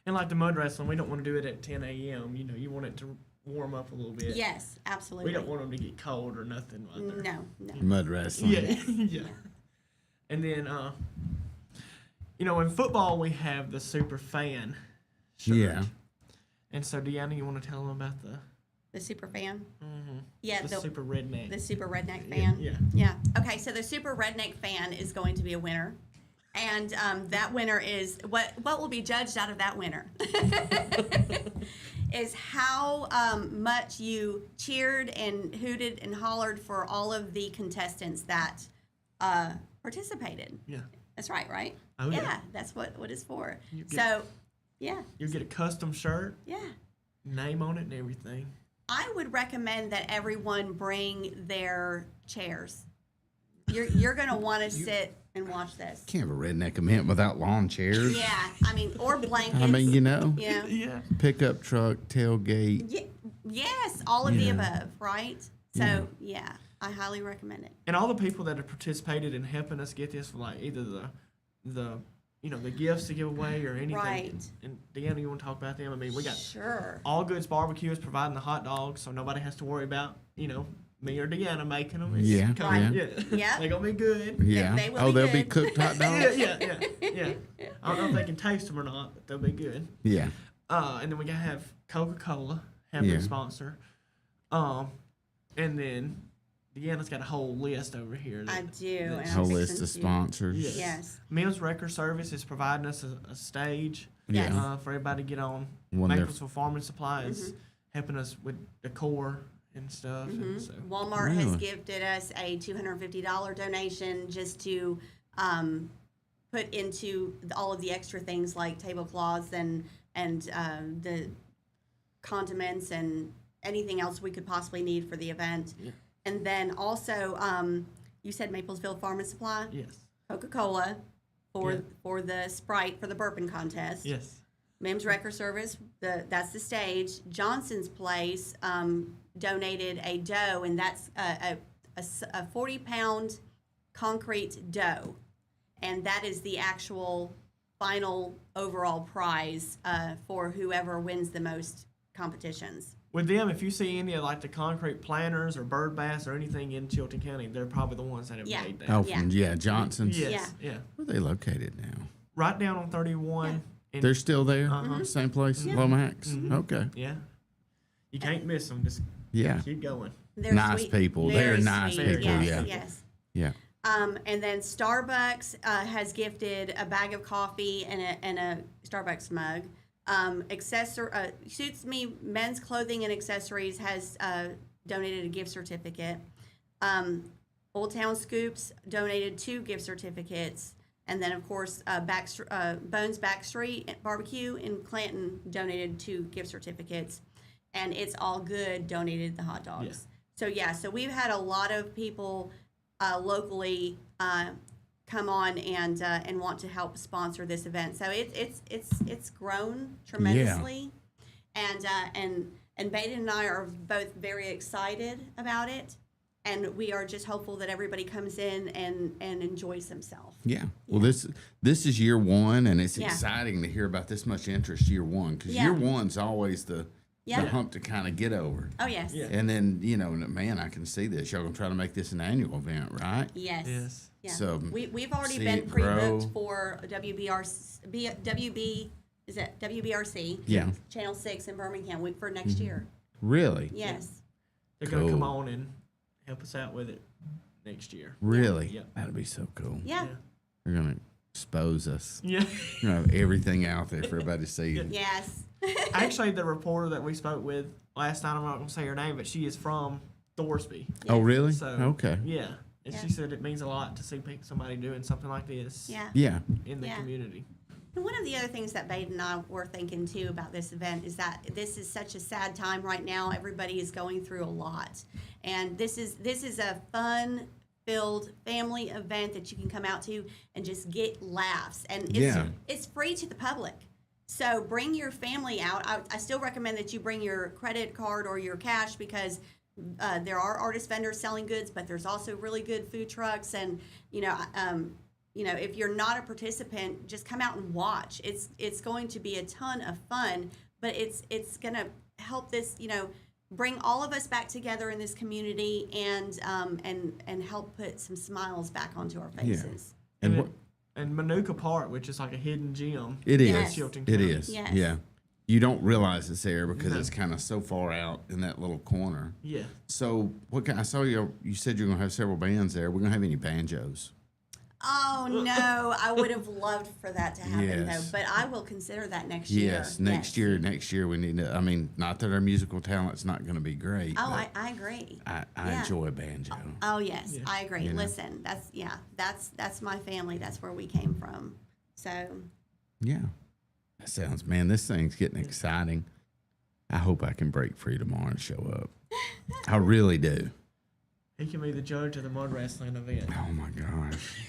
And like the mud wrestling, we don't want to do it at 10 a.m. You know, you want it to warm up a little bit. yes, absolutely. We don't want them to get cold or nothing like that. No. Mud wrestling. Yeah, yeah. And then, you know, in football we have the super fan shirt. Yeah. And so, Deanna, you want to tell them about The super fan? mm-hmm. Yeah, the super redneck? the super redneck fan. Yeah. Yeah. Okay, so the super redneck fan is going to be a winner. And that winner is, what will be judged out of that winner is how much you cheered and hooted and hollered for all of the contestants that participated. Yeah. That's right? Oh, yeah. That's what it's for. You get- So, yeah, You get a custom shirt, yeah. name on it and everything. I would recommend that everyone bring their chairs. You're going to want to sit and watch this. Can't have a redneck event without lawn chairs. Yeah, I mean, or blankets. I mean, you know, Yeah. Yeah. pickup truck, tailgate. Yes, all of the Yeah. above, right? So, yeah, I highly recommend it. And all the people that have participated in helping us get this, like either the you know, the gifts to give away or anything. Right. And Deanna, you want to talk about them? I mean, we got Sure. All Goods Barbecue is providing the hot dogs, so nobody has to worry about, you know, me or Deanna making them. It's Yeah, coming- Right. yeah. Yep. They're going to be good. Yeah. they will Oh, be they'll be good. cooked hot dogs? Yeah. I don't know if they can taste them or not, but they'll be good. Yeah. And then we got to have Coca-Cola having Yeah. a sponsor. And then Deanna's got a whole list over here. I do. And I'm Whole fixing list of to- sponsors. Yes. Yes. Men's Record Service is providing us a stage Yes. for everybody to get on. Wonderful. Maplesville Farming Supply is helping us with decor and stuff. And so. Walmart has Really? gifted us a $250 donation just to put into all of the extra things like tablecloths and the condiments and anything else we could possibly need for the event. Yeah. And then also, you said Maplesville Farm and Supply, Yes. Coca-Cola for Yeah. for the Sprite for the bourbon contest. Yes. Mim's Record Service, that's the stage. Johnson's Place donated a dough, and that's a 40-pound concrete dough. And that is the actual final overall prize for whoever wins the most competitions. With them, if you see any of like the concrete planters or bird baths or anything in Chilton County, they're probably the ones that have Yeah. made that. Oh, Yeah. from Johnson's. Yes. Yeah. Where are they located now? Right down on 31. and- They're still there. Uh-huh. Same place, Yeah. Lomax. Mhm. Okay. Yeah. You can't miss them. Just Yeah. keep going. They're Nice people. They're Very nice sweet. people, Yes, yeah. Yes. Yeah. And then Starbucks has gifted a bag of coffee and a Starbucks mug. Suits Me Men's Clothing and Accessories has donated a gift certificate. Old Town Scoops donated 2 gift certificates. And then, of course, Bones Backstreet Barbecue in Clanton donated 2 gift certificates. And It's All Good donated the hot dogs. So we've had a lot of people locally come on and want to help sponsor this event. So it's grown tremendously, and Baden and I are both very excited about it, and we are just hopeful that everybody comes in and enjoys themselves. Yeah. Well, this is year one, and it's Yeah. exciting to hear about this much interest year one, because Yeah. year one's always the Yeah. hump to kind of get over. Oh yes. Yeah. And then, man, I can see this. Y'all gonna try to make this an annual event, right? Yes. Yes. Yeah. So, We've already see been it pre-booked grow. for WBRC? Yeah. Channel 6 in Birmingham for next year. Really? Yes. They're going to come Cool. on and help us out with it next year. Really? Yeah. That'd be so cool. Yeah. They're gonna expose us. Yeah. You know, everything out there for everybody to see. Yes. Actually, the reporter that we spoke with last night, I'm not going to say her name, but she is from Thorsby. Oh, really? So, Okay. Yeah. And Yeah. she said it means a lot to see somebody doing something like this Yeah. Yeah. in the Yeah. community. And one of the other things that Baden and I were thinking too about this event is that this is such a sad time right now. Everybody is going through a lot, and this is a fun-filled family event that you can come out to and just get laughs. And it's free to the public. So bring your family out. I still recommend that you bring your credit card or your cash, because there are artist vendors selling goods, but there's also really good food trucks. And if you're not a participant, just come out and watch. It's going to be a ton of fun, but it's going to help this bring all of us back together in this community and help put some smiles back onto our faces. And And, what and Manuka Park, which is like a hidden gem. it is. Yes. Chilton It County. is. Yes. Yeah. You don't realize it's there because No. it's kind of so far out in that little corner. Yeah. So, I saw you said you're going to have several bands there. We're going to have any banjos? Oh no, I would have loved for that to happen Yes. though, but I will consider that next year. Yes, next year. Next year we need to. Not that our musical talent's not going to be great. Oh, but I agree. I yeah. enjoy banjo. Oh yes, Yeah. I agree. You know? Listen, that's my family. That's where we came from. So Yeah, that sounds. Man, this thing's getting exciting. I hope I can break free tomorrow and show up. I really do. He can be the judge of the mud wrestling event. Oh my gosh.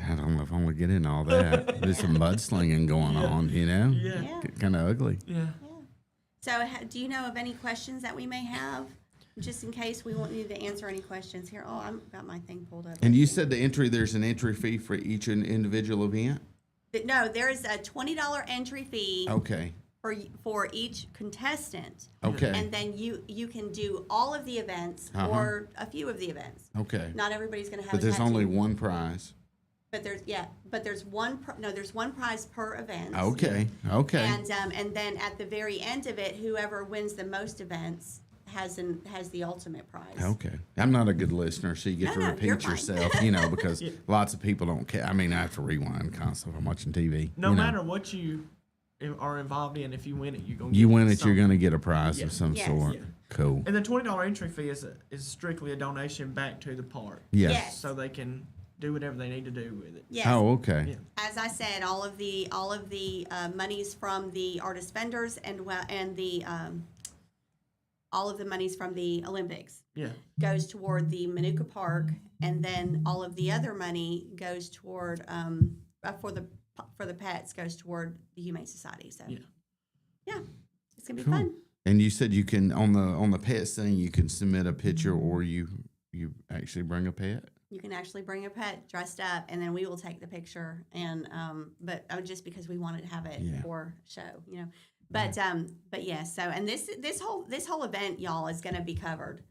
I don't know if I'm gonna get in all that. There's some mudslinging going on, Yeah. yeah. Kind of ugly. Yeah. So do you know of any questions that we may have, just in case we want you to answer any questions here? Oh, I've got my thing pulled up. And you said there's an entry fee for each individual event? No, there is a $20 entry fee Okay. for each contestant. Okay. And then you can do all of the events Uh-huh. or a few of the events. Okay. Not everybody's going to have But a there's tattoo. only one prize. But there's one prize per event. Okay. Okay. And then at the very end of it, whoever wins the most events has the ultimate prize. Okay. I'm not a good listener, so you get to No, you're repeat fine. yourself, because lots of people don't care. I mean, I have to rewind constantly. I'm watching TV. No matter what you are involved in, if you win it, you're going to You get win it, something. you're going to get a prize Yeah. of some Yes. sort. Yeah. Cool. And the $20 entry fee is strictly a donation back to the park. Yeah. Yes. So they can do whatever they need to do with it. Yes. Oh, okay. Yeah. As I said, all of the monies from the artist vendors and the all of the monies from the Olympics Yeah. goes toward the Manuka Park, and then all of the other money goes toward for the pets goes toward the Humane Society. So yeah, it's gonna be Cool. fun. And you said you can on the pets thing, you can submit a picture, or you actually bring a pet. You can actually bring a pet dressed up, and then we will take the picture. And but just because we wanted to have it for show, But yes. So and this whole event, y'all, is going to be covered.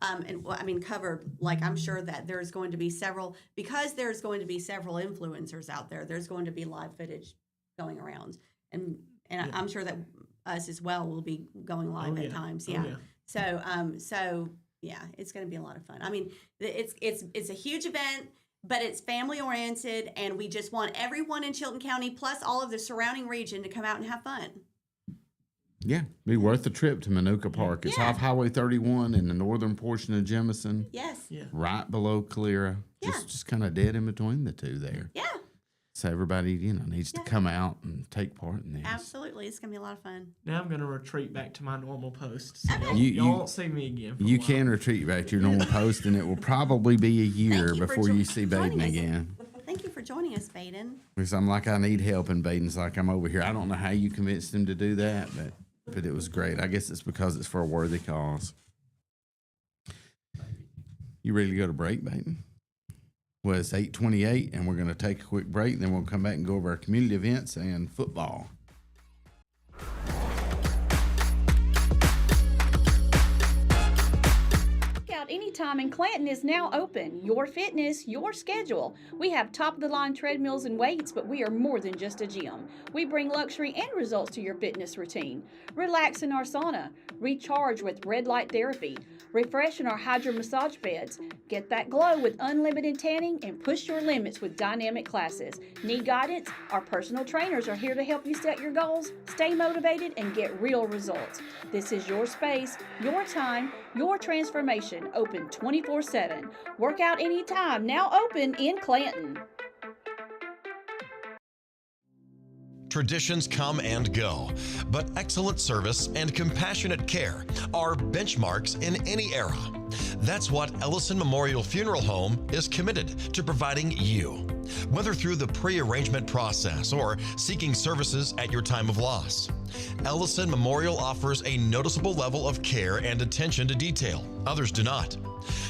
Covered. Like, I'm sure that there's going to be several influencers out there. There's going to be live footage going around, and I'm sure that us as well will be going live at times. Yeah. So yeah, it's going to be a lot of fun. I mean, it's a huge event, but it's family oriented, and we just want everyone in Chilton County plus all of the surrounding region to come out and have fun. Yeah, be worth the trip to Manuka Park. It's Yeah. off Highway 31 in the northern portion of Jemison, Yes. Yeah. right below Calera. Yeah. Just kind of dead in between the two there. Yeah. So everybody, needs to come out and take part in this. Absolutely. It's going to be a lot of fun. Now I'm going to retreat back to my normal post. So Okay. y'all You- won't see me again. For a You while. can retreat back to your normal post, and it will probably be a year Thank you for before you see joining Baden us. again. Thank you for joining us, Baden. Because I'm like, I need help, and Baden's like, I'm over here. I don't know how you convinced him to do that, but it was great. I guess it's because it's for a worthy cause. You ready to go to break, Baden? Well, it's 8:28, and we're going to take a quick break, and then we'll come back and go over our community events and football. Workout Anytime in Clanton is now open. Your fitness, your schedule. We have top-of-the-line treadmills and weights, but we are more than just a gym. We bring luxury and results to your fitness routine. Relax in our sauna. Recharge with red light therapy. Refresh in our hydro massage beds. Get that glow with unlimited tanning and push your limits with dynamic classes. Need guidance? Our personal trainers are here to help you set your goals, stay motivated, and get real results. This is your space, your time, your transformation. Open 24/7. Workout Anytime, now open in Clanton. Traditions come and go, but excellent service and compassionate care are benchmarks in any era. That's what Ellison Memorial Funeral Home is committed to providing you, whether through the pre-arrangement process or seeking services at your time of loss. Ellison Memorial offers a noticeable level of care and attention to detail. Others do not.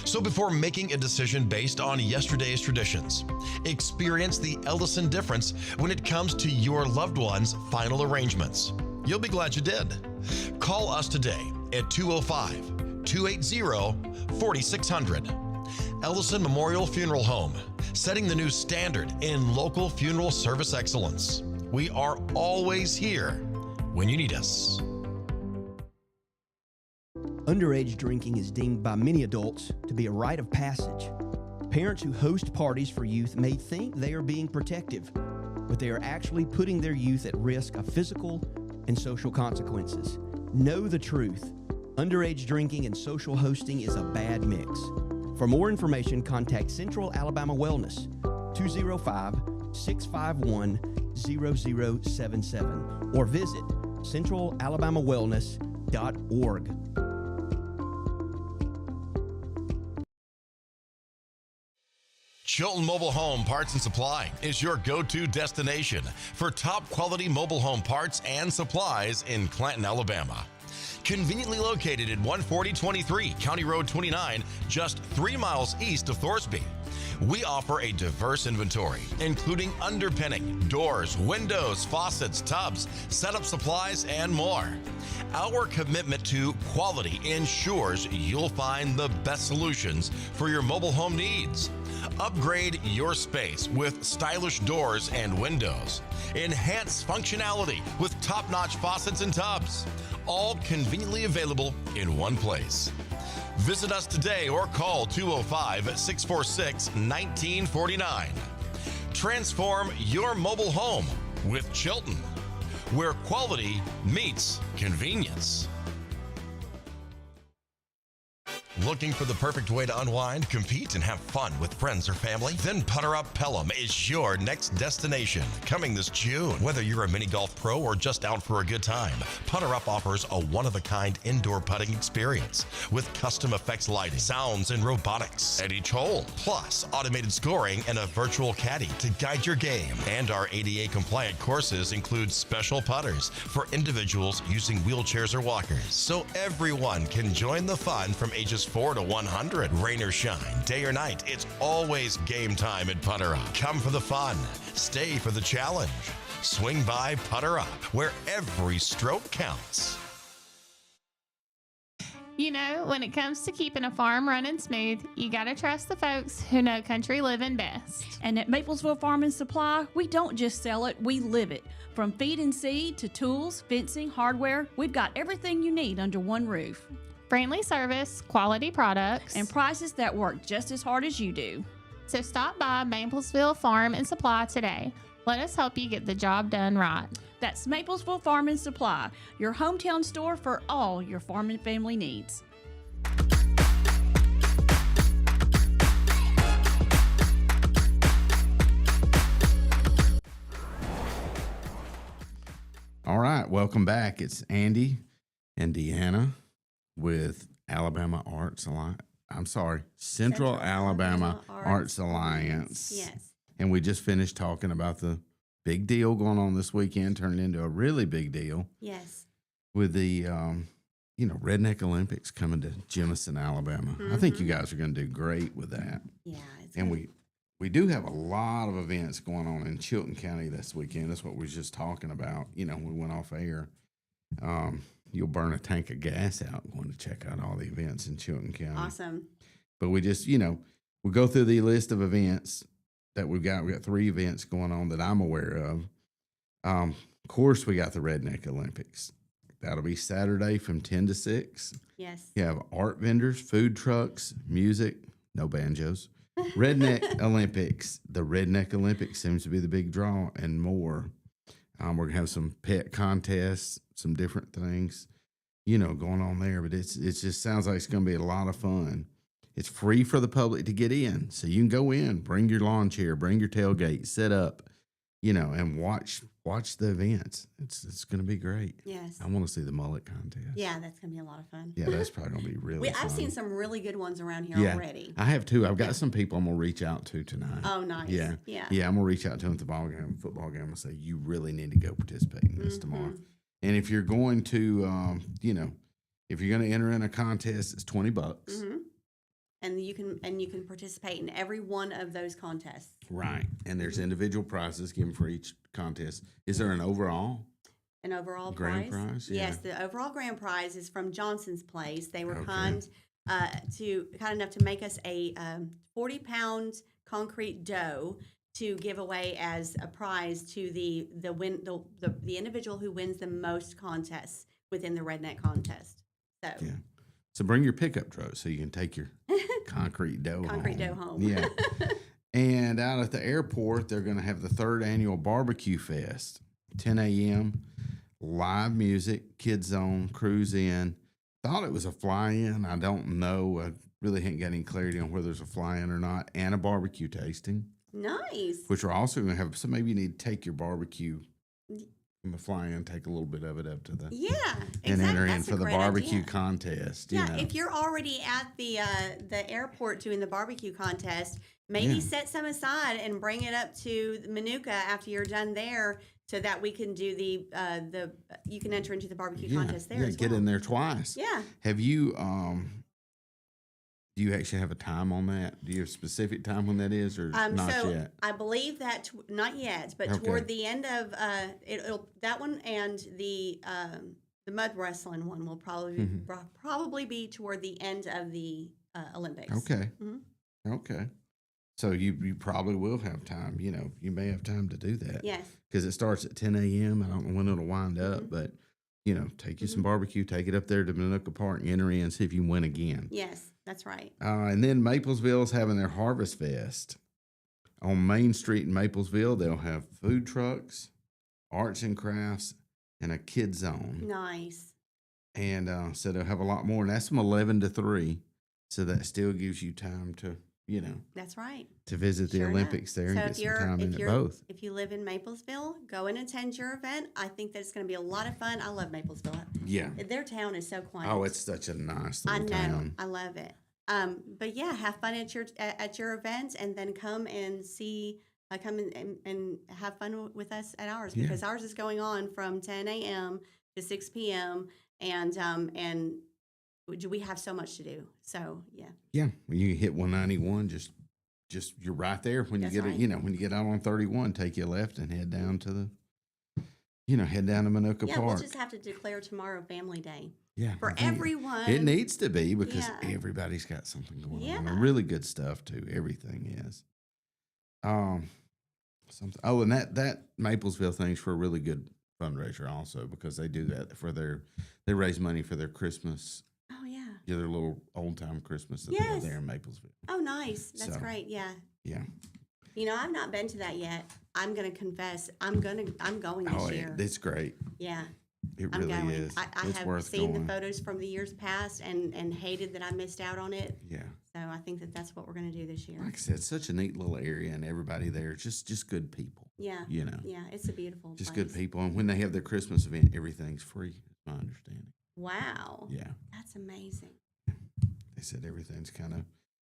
So before making a decision based on yesterday's traditions, experience the Ellison difference when it comes to your loved one's final arrangements. You'll be glad you did. Call us today at 205-280-4600. Ellison Memorial Funeral Home, setting the new standard in local funeral service excellence. We are always here when you need us. Underage drinking is deemed by many adults to be a rite of passage. Parents who host parties for youth may think they are being protective, but they are actually putting their youth at risk of physical and social consequences. Know the truth. Underage drinking and social hosting is a bad mix. For more information, contact Central Alabama Wellness, 205-651-0077, or visit centralalabamawellness.org. Chilton Mobile Home Parts and Supply is your go-to destination for top quality mobile home parts and supplies in Clanton, Alabama. Conveniently located at 14023 County Road 29, just 3 miles east of Thorsby. We offer a diverse inventory, including underpinning, doors, windows, faucets, tubs, setup supplies, and more. Our commitment to quality ensures you'll find the best solutions for your mobile home needs. Upgrade your space with stylish doors and windows. Enhance functionality with top-notch faucets and tubs. all conveniently available in one place. Visit us today or call 205-646-1949. Transform your mobile home with Chilton, where quality meets convenience. Looking for the perfect way to unwind, compete, and have fun with friends or family? Then Putter Up Pelham is your next destination. Coming this June. Whether you're a mini golf pro or just out for a good time, Putter Up offers a one-of-a-kind indoor putting experience with custom effects lighting, sounds, and robotics at each hole. Plus, automated scoring and a virtual caddy to guide your game. And our ADA-compliant courses include special putters for individuals using wheelchairs or walkers. So everyone can join the fun from ages 4 to 100. Rain or shine, day or night, it's always game time at Putter Up. Come for the fun, stay for the challenge. Swing by Putter Up, where every stroke counts. You know, when it comes to keeping a farm running smooth, you gotta trust the folks who know country living best. And at Maplesville Farm and Supply, we don't just sell it, we live it. From feed and seed to tools, fencing, hardware, we've got everything you need under one roof. Friendly service, quality products, And prices that work just as hard as you do. so stop by Maplesville Farm and Supply today. Let us help you get the job done right. That's Maplesville Farm and Supply, your hometown store for all your farm and family needs. All right, welcome back. It's Andy and Deanna with Alabama Arts Alliance. I'm sorry, Central Alabama Arts Alliance. Yes. And we just finished talking about the big deal going on this weekend, turning into a really big deal Yes. with the, Redneck Olympics coming to Jemison, Alabama. I think you guys are going to do great with that. Yeah. It's And good. we do have a lot of events going on in Chilton County this weekend. That's what we was just talking about. We went off air. You'll burn a tank of gas out going to check out all the events in Chilton County. Awesome. But we just, we go through the list of events that we've got. We got 3 events going on that I'm aware of. Of course, we got the Redneck Olympics. That'll be Saturday from 10 to 6. Yes. You have art vendors, food trucks, music, no banjos. Redneck Olympics. The Redneck Olympics seems to be the big draw, and more. We're going to have some pet contests, some different things, going on there. But it just sounds like it's going to be a lot of fun. It's free for the public to get in. So you can go in, bring your lawn chair, bring your tailgate, set up, and watch the events. It's going to be great. Yes. I want to see the mullet contest. Yeah, that's gonna be a lot of fun. Yeah, that's probably going to be really fun. I've seen some really good ones around here Yeah. already. I have too. I've got some people I'm going to reach out to tonight. Oh, nice. Yeah. Yeah. Yeah, I'm going to reach out to them at the football game and say, you really need to go participate in this tomorrow. And if you're going to, if you're going to enter in a contest, it's $20. Mm-hmm. And you can participate in every one of those contests. Right. And there's individual prizes given for each contest. Is there an overall? An overall Grand prize? Yeah. Yes, the overall grand prize is from Johnson's Place. They were Okay. kind enough to make us a 40-pound concrete dough to give away as a prize to the individual who wins the most contests within the redneck contest. So Yeah. So bring your pickup truck so you can take your concrete dough home. Yeah. And out at the airport, they're going to have the 3rd annual Barbecue Fest, 10 a.m., live music, Kids Zone, cruise in. Thought it was a fly-in. I don't know. I really haven't got any clarity on whether there's a fly-in or not. And a barbecue tasting, nice. which we're also going to have. So maybe you need to take your barbecue from the fly-in, take a little bit of it up to the Yeah, and exactly. enter in That's a for the great barbecue idea. contest. Yeah, if you're already at the airport doing the barbecue contest, maybe Yeah. set some aside and bring it up to Manuka after you're done there, so that we can do you can enter into the barbecue contest there. Yeah, as get well. in there twice. Yeah. Have you do you actually have a time on that? Do you have a specific time when that is, or not So yet? I believe that not yet, but Okay. toward the end of it'll that one and the mud wrestling one will probably be toward the end of the Olympics. Okay. Mhm. Okay. So you probably will have time. You may have time to do that. Yes. Because it starts at 10 a.m. I don't know when it'll wind up, but take you some barbecue, take it up there to Manuka Park, and enter in, see if you can win again. Yes, that's right. And then Maplesville's having their Harvest Fest on Main Street in Maplesville. They'll have food trucks, arts and crafts, and a kid zone. Nice. And so they'll have a lot more, and that's from 11 to 3. So that still gives you time to, That's right. to visit the Sure Olympics there and So get if some you're time if in it you're both. if you live in Maplesville, go and attend your event. I think that's going to be a lot of fun. I love Maplesville. Yeah. Their town is so quiet. Oh, it's such a nice I little know. town. I love it. But yeah, have fun at your events, and then come and see. Come and have fun with us at ours, because ours is going on from 10 a.m. to 6 p.m. and we have so much to do. So yeah. Yeah, when you hit 191, just you're right there. When you That's get right. when you get out on 31, take your left and head down to head down to Manuka Yeah, Park. we'll just have to declare tomorrow Family Day Yeah, for I think everyone. It needs to be, because Yeah. everybody's got something going on, Yeah. and really good stuff too. Everything is. Something. Oh, and that Maplesville thing's for a really good fundraiser also, because they do that for they raise money for their Christmas. Oh yeah. Yeah, their little old time Christmas that they have Yes. there in Maplesville. Oh nice. That's So, great. Yeah. Yeah. I've not been to that yet. I'm gonna confess. I'm going this Oh, year. it's great. Yeah. It I'm really going. is. I It's have worth seen going. the photos from the years past and hated that I missed out on it. Yeah. So I think that's what we're going to do this year. Like I said, it's such a neat little area, and everybody there is just good people. Yeah. Yeah, It's a beautiful just place. good people. And when they have their Christmas event, everything's free. Is my understanding. Wow. Yeah, That's amazing. they said everything's kind of,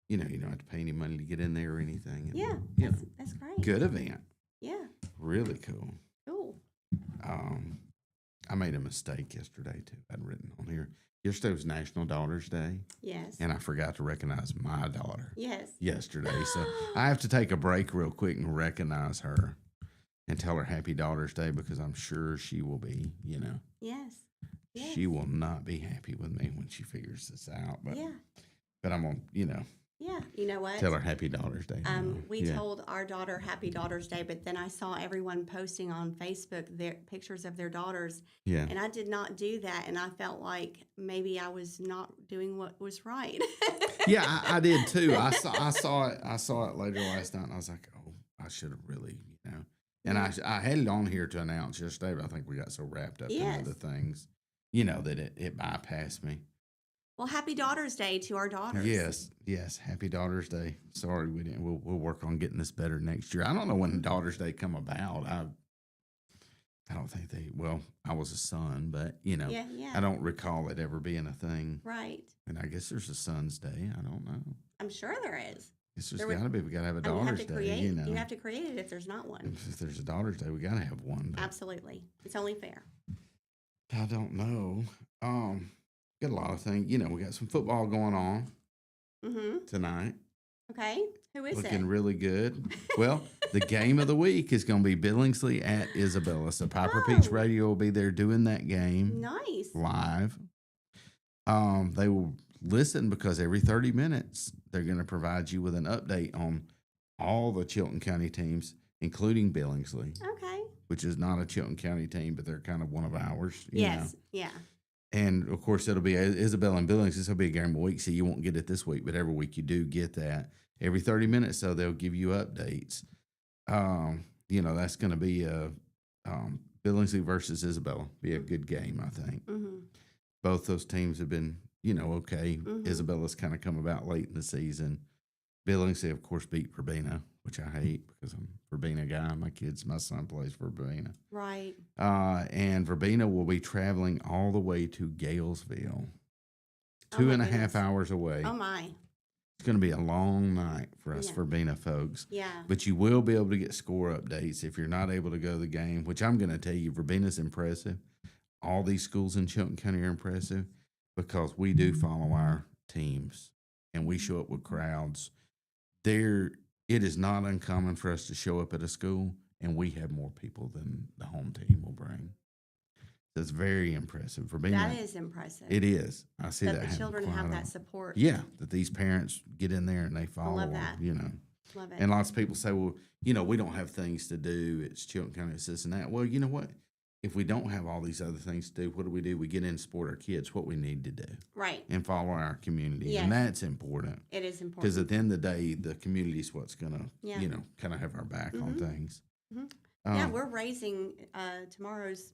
you don't have to pay any money to get in there or anything. And, Yeah. you know, That's great. good event. Yeah. Really cool. Cool. I made a mistake yesterday too. I'd written on here. Yesterday was National Daughter's Day, Yes. and I forgot to recognize my daughter Yes. yesterday. So I have to take a break real quick and recognize her and tell her Happy Daughter's Day, because I'm sure she will be, Yes. Yes. she will not be happy with me when she figures this out. But Yeah. but I'm gonna, Yeah. You know what? tell her Happy Daughter's Day. We Yeah. told our daughter Happy Daughter's Day, but then I saw everyone posting on Facebook their pictures of their daughters, Yeah. and I did not do that, and I felt like maybe I was not doing what was right. Yeah, I did too. I saw it later last night, and I was like, oh, I should have really, And I had it on here to announce yesterday, but I think we got so wrapped up in Yes. other things, that it bypassed me. Well, Happy Daughter's Day to our daughters. Yes. Happy Daughter's Day. Sorry, we didn't. We'll work on getting this better next year. I don't know when Daughter's Day come about. I don't think I was a son, but Yeah. I don't recall it ever being a thing. Right. And I guess there's a Son's Day. I don't know. I'm sure there is. It's just There would- got to be. We got to have a And you have Daughter's to Day. create. You have to create it if there's not one. If there's a Daughter's Day, we got to have one. But Absolutely. It's only fair. I don't know. Got a lot of things. We got some football going on Mm-hmm. tonight. Okay. Who is Looking it? really good. Well, the game of the week is going to be Billingsley at Isabella. So Piper Oh. Peaks Radio will be there doing that game Nice. live. They will listen, because every 30 minutes they're going to provide you with an update on all the Chilton County teams, including Billingsley, Okay. which is not a Chilton County team, but they're kind of one of ours. you know. Yes. Yeah. And of course, it'll be Isabella and Billings. This will be a game a week, so you won't get it this week, but every week you do get that. Every 30 minutes, so they'll give you updates. That's going to be Billingsley versus Isabella. Be a good game, I think. Mm-hmm. Both those teams have been, okay. Mhm. Isabella's kind of come about late in the season. Billingsley, of course, beat Verbena, which I hate because I'm a Verbena guy. My son plays for Verbena. Right. And Verbena will be traveling all the way to Galesville, Oh, 2.5 my goodness. hours away. Oh my. It's going to be a long night for us Yeah. Verbena folks. Yeah. But you will be able to get score updates if you're not able to go to the game, which I'm going to tell you, Verbena's impressive. All these schools in Chilton County are impressive because we do follow our teams and we show up with crowds. It is not uncommon for us to show up at a school and we have more people than the home team will bring. That's very impressive. Verbena, That is impressive. it is. I see that that the happen children quite have a that lot. support. Yeah, that these parents get in there and they follow love them, that. Love it. And lots of people say, well, we don't have things to do. It's Chilton County, it's this and that. Well, you know what? if we don't have all these other things to do, what do? We get in and support our kids, what we need to do. Right. And follow our community. Yes. And that's important. It is important. Because at the end of the day, the community is what's going to, Yeah. you know, kind of have our back on things. Yeah, we're raising tomorrow's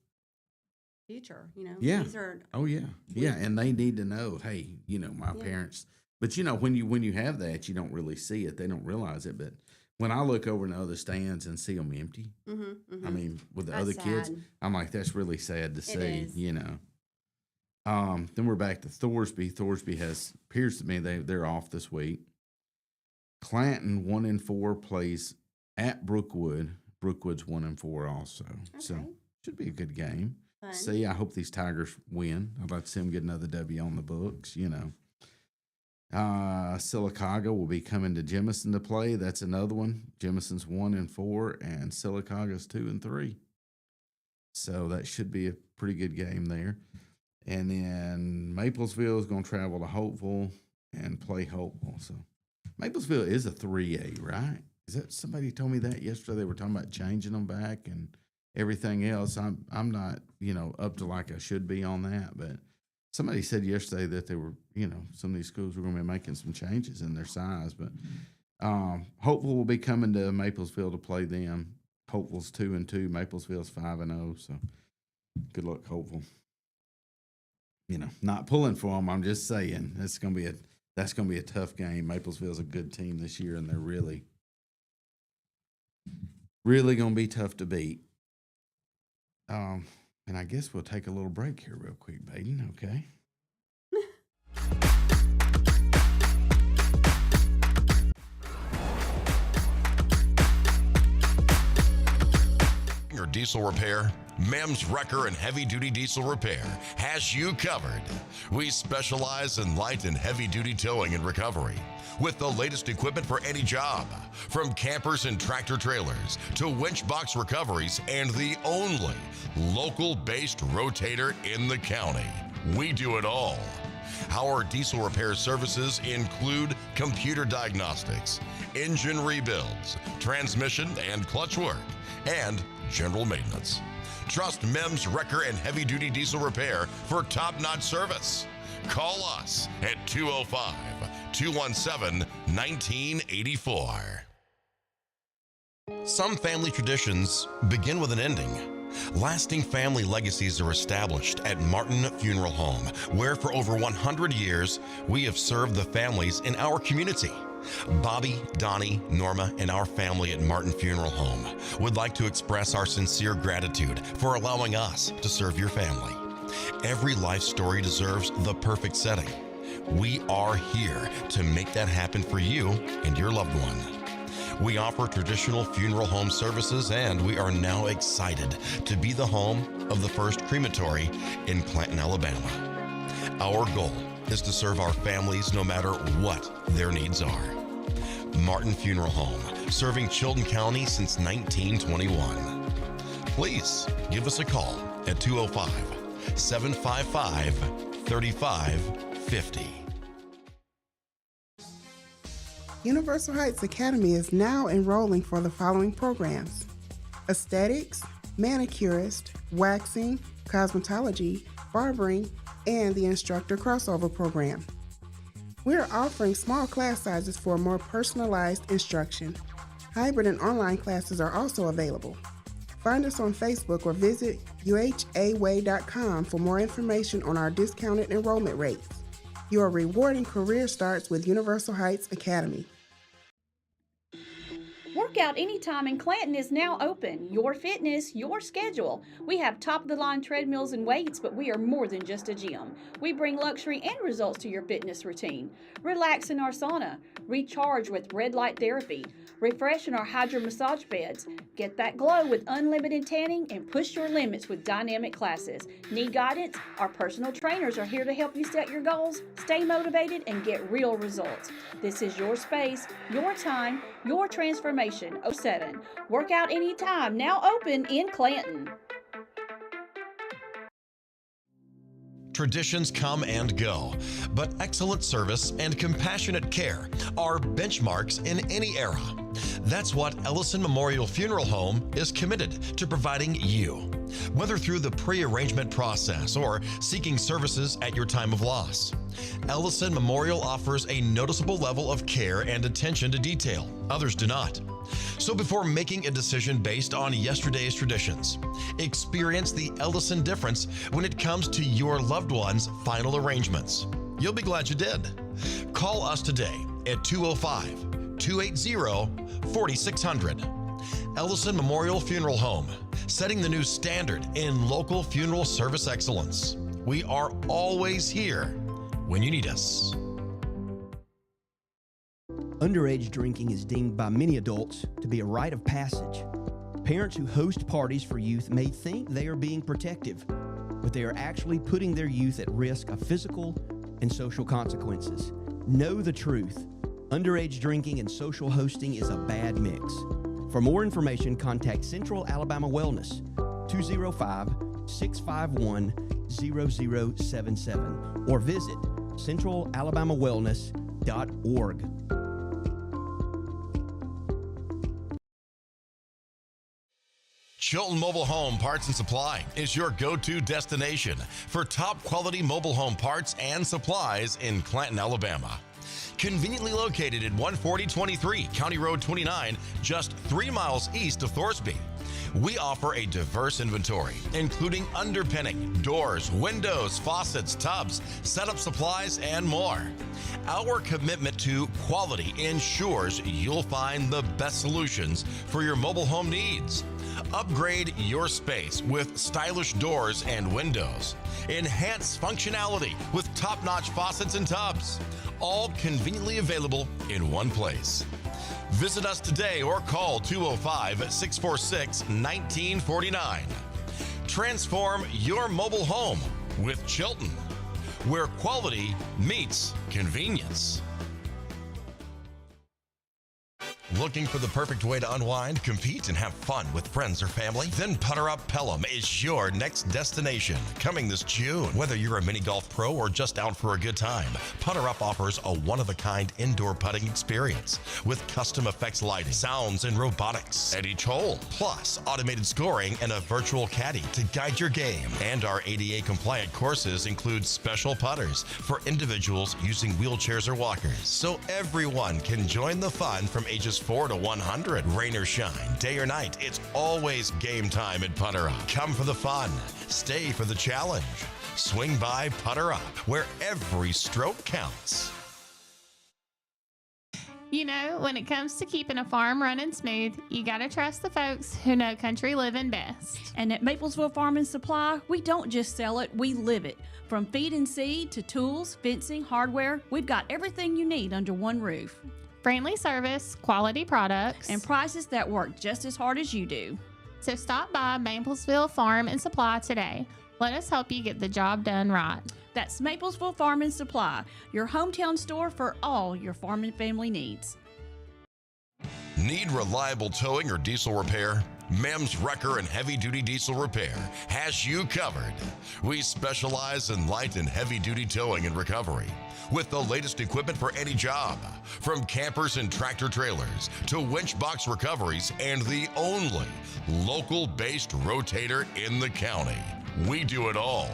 future, you know. Yeah. These are, Oh, yeah. Yeah. And they need to know, hey, you know, my parents. But, you know, when you have that, you don't really see it. They don't realize it. But when I look over in the other stands and see them empty, I mean, with the That's other kids, sad. I'm like, that's really sad to see, is. you know. Then we're back to Thorsby. Thorsby appears to me they're off this week. Clanton 1-4 plays at Brookwood. Brookwood's 1-4 also. So Okay. should be a good game. Fun. See, I hope these Tigers win. I'd like to see them get another W on the books, you know. Sylacauga will be coming to Jemison to play. That's another one. Jemison's 1-4 and Sylacauga's 2-3. So that should be a pretty good game there. And then Maplesville is going to travel to Hopeville and play Hopeville. So Maplesville is a 3A, right? Is that somebody told me that yesterday? They were talking about changing them back and everything else. I'm not, you know, up to like I should be on that, but somebody said yesterday that they were, you know, some of these schools were going to be making some changes in their size. But Hopeville will be coming to Maplesville to play them. Hopeville's 2-2. Maplesville's 5-0. So good luck, Hopeville. You know, not pulling for them. I'm just saying that's going to be a tough game. Maplesville's a good team this year, and they're really going to be tough to beat. And I guess we'll take a little break here real quick, Baden, okay? Your diesel repair, Mem's Wrecker and Heavy Duty Diesel Repair has you covered. We specialize in light and heavy duty towing and recovery with the latest equipment for any job, from campers and tractor trailers to winch box recoveries and the only local-based rotator in the county. We do it all. Our diesel repair services include computer diagnostics, engine rebuilds, transmission and clutch work, and general maintenance. Trust Mem's Wrecker and Heavy Duty Diesel Repair for top-notch service. Call us at 205-217-1984. Some family traditions begin with an ending. Lasting family legacies are established at Martin Funeral Home, where for over 100 years, we have served the families in our community. Bobby, Donnie, Norma, and our family at Martin Funeral Home would like to express our sincere gratitude for allowing us to serve your family. Every life story deserves the perfect setting. We are here to make that happen for you and your loved one. We offer traditional funeral home services, and we are now excited to be the home of the first crematory in Clanton, Alabama. Our goal is to serve our families no matter what their needs are. Martin Funeral Home, serving Chilton County since 1921. Please give us a call at 205-755-3550. Universal Heights Academy is now enrolling for the following programs: aesthetics, manicurist, waxing, cosmetology, barbering, and the instructor crossover program. We're offering small class sizes for more personalized instruction. Hybrid and online classes are also available. Find us on Facebook or visit uhaway.com for more information on our discounted enrollment rates. Your rewarding career starts with Universal Heights Academy. Workout Anytime in Clanton is now open. Your fitness, your schedule. We have top-of-the-line treadmills and weights, but we are more than just a gym. We bring luxury and results to your fitness routine. Relax in our sauna. Recharge with red light therapy. Refresh in our hydro massage beds. Get that glow with unlimited tanning and push your limits with dynamic classes. Need guidance? Our personal trainers are here to help you set your goals, stay motivated, and get real results. This is your space, your time, your transformation. 07. Workout Anytime, now open in Clanton. Traditions come and go, but excellent service and compassionate care are benchmarks in any era. That's what Ellison Memorial Funeral Home is committed to providing you. whether through the pre-arrangement process or seeking services at your time of loss. Ellison Memorial offers a noticeable level of care and attention to detail. Others do not. So before making a decision based on yesterday's traditions, experience the Ellison difference when it comes to your loved one's final arrangements. You'll be glad you did. Call us today at 205-280-4600. Ellison Memorial Funeral Home, setting the new standard in local funeral service excellence. We are always here when you need us. Underage drinking is deemed by many adults to be a rite of passage. Parents who host parties for youth may think they are being protective, but they are actually putting their youth at risk of physical and social consequences. Know the truth. Underage drinking and social hosting is a bad mix. For more information, contact Central Alabama Wellness, 205-651-0077, or visit centralalabamawellness.org. Chilton Mobile Home Parts and Supply is your go-to destination for top quality mobile home parts and supplies in Clanton, Alabama. Conveniently located at 14023 County Road 29, just 3 miles east of Thorsby. We offer a diverse inventory, including underpinning, doors, windows, faucets, tubs, setup supplies, and more. Our commitment to quality ensures you'll find the best solutions for your mobile home needs. Upgrade your space with stylish doors and windows. Enhance functionality with top-notch faucets and tubs. All conveniently available in one place. Visit us today or call 205-646-1949. Transform your mobile home with Chilton, where quality meets convenience. Looking for the perfect way to unwind, compete, and have fun with friends or family? Then Putter Up Pelham is your next destination. Coming this June. Whether you're a mini golf pro or just out for a good time, Putter Up offers a one-of-a-kind indoor putting experience with custom effects lighting, sounds, and robotics at each hole, plus automated scoring and a virtual caddy to guide your game. And our ADA-compliant courses include special putters for individuals using wheelchairs or walkers, so everyone can join the fun from ages 4 to 100. Rain or shine, day or night, it's always game time at Putter Up. Come for the fun, stay for the challenge. Swing by Putter Up, where every stroke counts. You know, when it comes to keeping a farm running smooth, you gotta trust the folks who know country living best. And at Maplesville Farm and Supply, we don't just sell it, we live it. From feed and seed to tools, fencing, hardware, we've got everything you need under one roof. Friendly service, quality products, And prices that work just as hard as you do. so stop by Maplesville Farm and Supply today. Let us help you get the job done right. That's Maplesville Farm and Supply, your hometown store for all your farm and family needs. Need reliable towing or diesel repair? MEMS Wrecker and Heavy Duty Diesel Repair has you covered. We specialize in light and heavy duty towing and recovery with the latest equipment for any job, from campers and tractor trailers to winch box recoveries, and the only local-based rotator in the county. We do it all.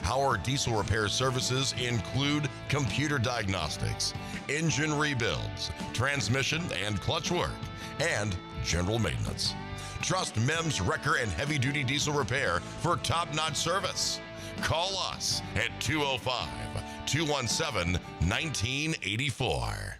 Our diesel repair services include computer diagnostics, engine rebuilds, transmission and clutch work, and general maintenance. Trust MEMS Wrecker and Heavy Duty Diesel Repair for top-notch service. Call us at 205-217-1984.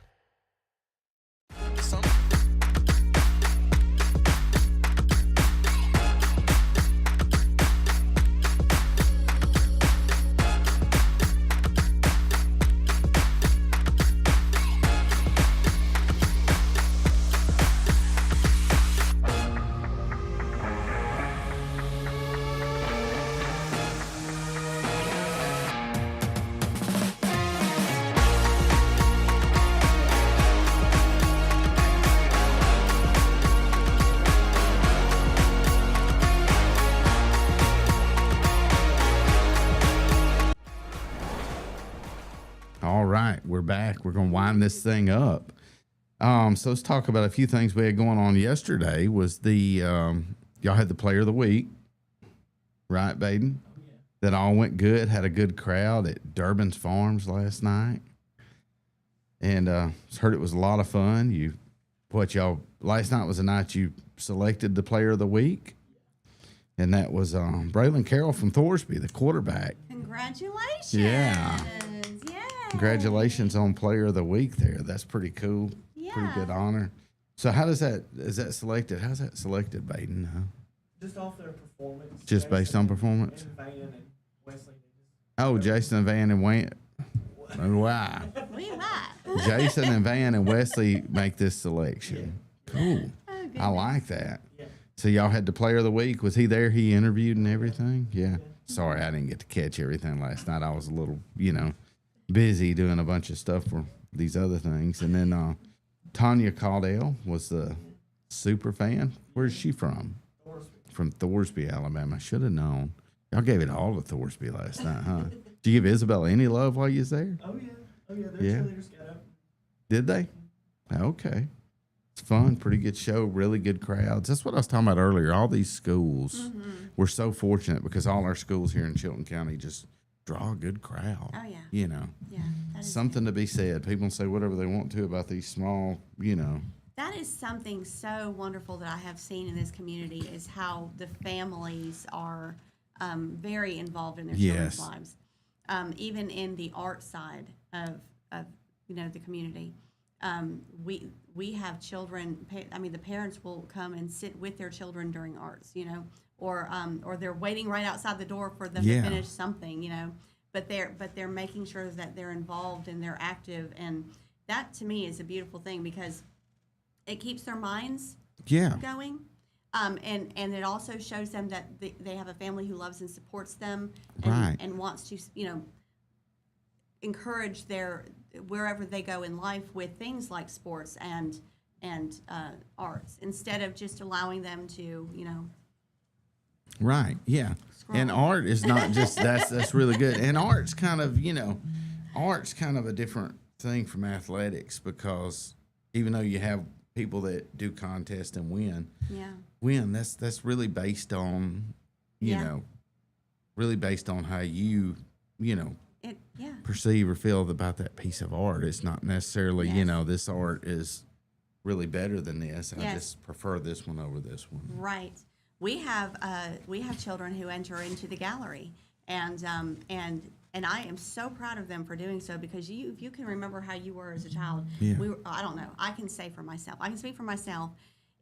All right, we're back. We're going to wind this thing up. So let's talk about a few things we had going on yesterday. Was the y'all had the player of the week. right, Baden? That all went good. Had a good crowd at Durbin's Farms last night, and heard it was a lot of fun. Last night was the night you selected the player of the week, and that was Braylon Carroll from Thorsby, the quarterback. Congratulations! Yeah. Yay. Congratulations on player of the week there. That's pretty cool. Yeah. Pretty good honor. So is that selected? How's that selected, Baden? Just off their performance. Just based on performance? And Van and Wesley. Oh, Jason and Van and Wayne. Wow. Jason and Van and Wesley make this selection. Cool. I like that. Yeah. So y'all had the player of the week. Was he there? He interviewed and everything? Yeah. Sorry, I didn't get to catch everything last night. I was a little, busy doing a bunch of stuff for these other things. And then Tanya Caudell was the super fan. Where's she from? Thorsby. From Thorsby, Alabama. Should have known. Y'all gave it all to Thorsby last night, huh? Did you give Isabel any love while you was there? Oh, yeah. Their Yeah. cheerleaders got up. Did they? Okay. It's fun. Pretty good show. Really good crowds. That's what I was talking about earlier. All these schools, we're so fortunate because all our schools here in Chilton County just draw a good crowd. Oh, yeah. You know, Yeah. That is something to be said. People say whatever they want to about these small, That is something so wonderful that I have seen in this community is how the families are very involved in their children's Yes. lives. Even in the art side of the community. We have children. The parents will come and sit with their children during arts, or they're waiting right outside the door for them Yeah. to finish something, But they're making sure that they're involved and they're active, and that to me is a beautiful thing because it keeps their minds going, and it also shows them that they have a family who loves and supports them, Right. and wants to encourage their wherever they go in life with things like sports and arts instead of just allowing them to Right. Yeah. Scroll. And art is not just that's really good. And art's kind of, art's kind of a different thing from athletics because even though you have people that do contests and win, that's really based on, really based on how you perceive or feel about that piece of art. It's not necessarily, this art is really better than this. I just prefer this one over this one. Right. We have children who enter into the gallery, and I am so proud of them for doing so because if you can remember how you were as a child, I don't know. I can say for myself. I can speak for myself.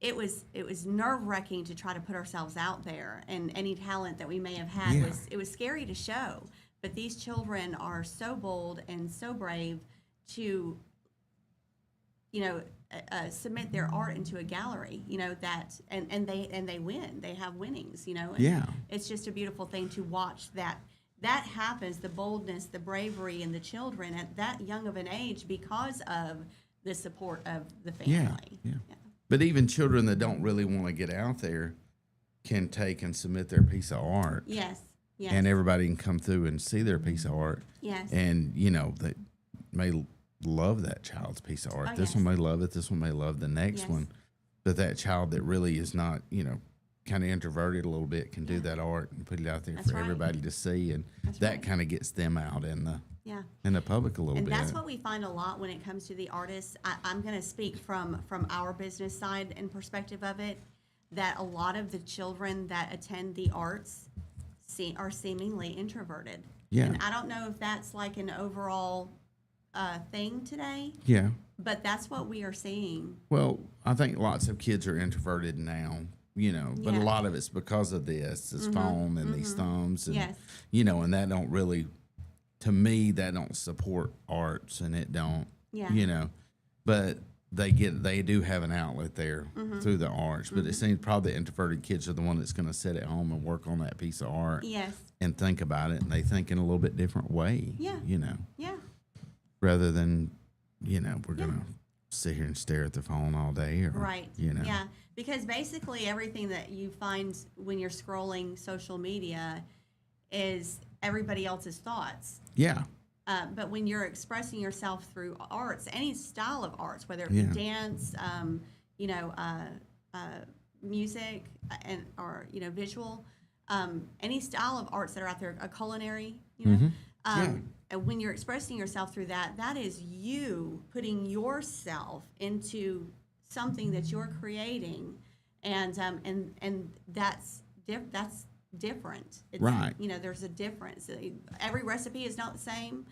It was nerve-wracking to try to put ourselves out there, and any talent that we may have had was scary to show. But these children are so bold and so brave to submit their art into a gallery, and they win. They have winnings, and it's just a beautiful thing to watch that happens, the boldness, the bravery in the children at that young of an age because of the support of the family. Yeah. But even children that don't really want to get out there can take and submit their piece of art. Yes. And everybody can come through and see their piece of art. Yes. And, they may love that child's piece of art. This one may love it. This one may love the next one. But that child that really is not, kind of introverted a little bit can do that art and put it out there for everybody to see. And that kind of gets them out in the public a little bit. And that's what we find a lot when it comes to the artists. I'm going to speak from our business side and perspective of it, that a lot of the children that attend the arts are seemingly introverted. Yeah. And I don't know if that's like an overall thing today. Yeah. But that's what we are seeing. Well, I think lots of kids are introverted now, but a lot of it's because of this phone and these thumbs and, and that don't really, to me, that don't support arts and it don't, but they do have an outlet there through the arts, but it seems probably the introverted kids are the one that's going to sit at home and work on that piece of art and think about it, and they think in a little bit different way, rather than, we're going to sit here and stare at the phone all day or, Yeah, because basically everything that you find when you're scrolling social media is everybody else's thoughts. Yeah. But when you're expressing yourself through arts, any style of arts, whether it be dance, music, or visual, any style of arts that are out there, a culinary, you know. And when you're expressing yourself through that, that is you putting yourself into something that you're creating, and that's different. It's, right. You know, there's a difference. Every recipe is not the same.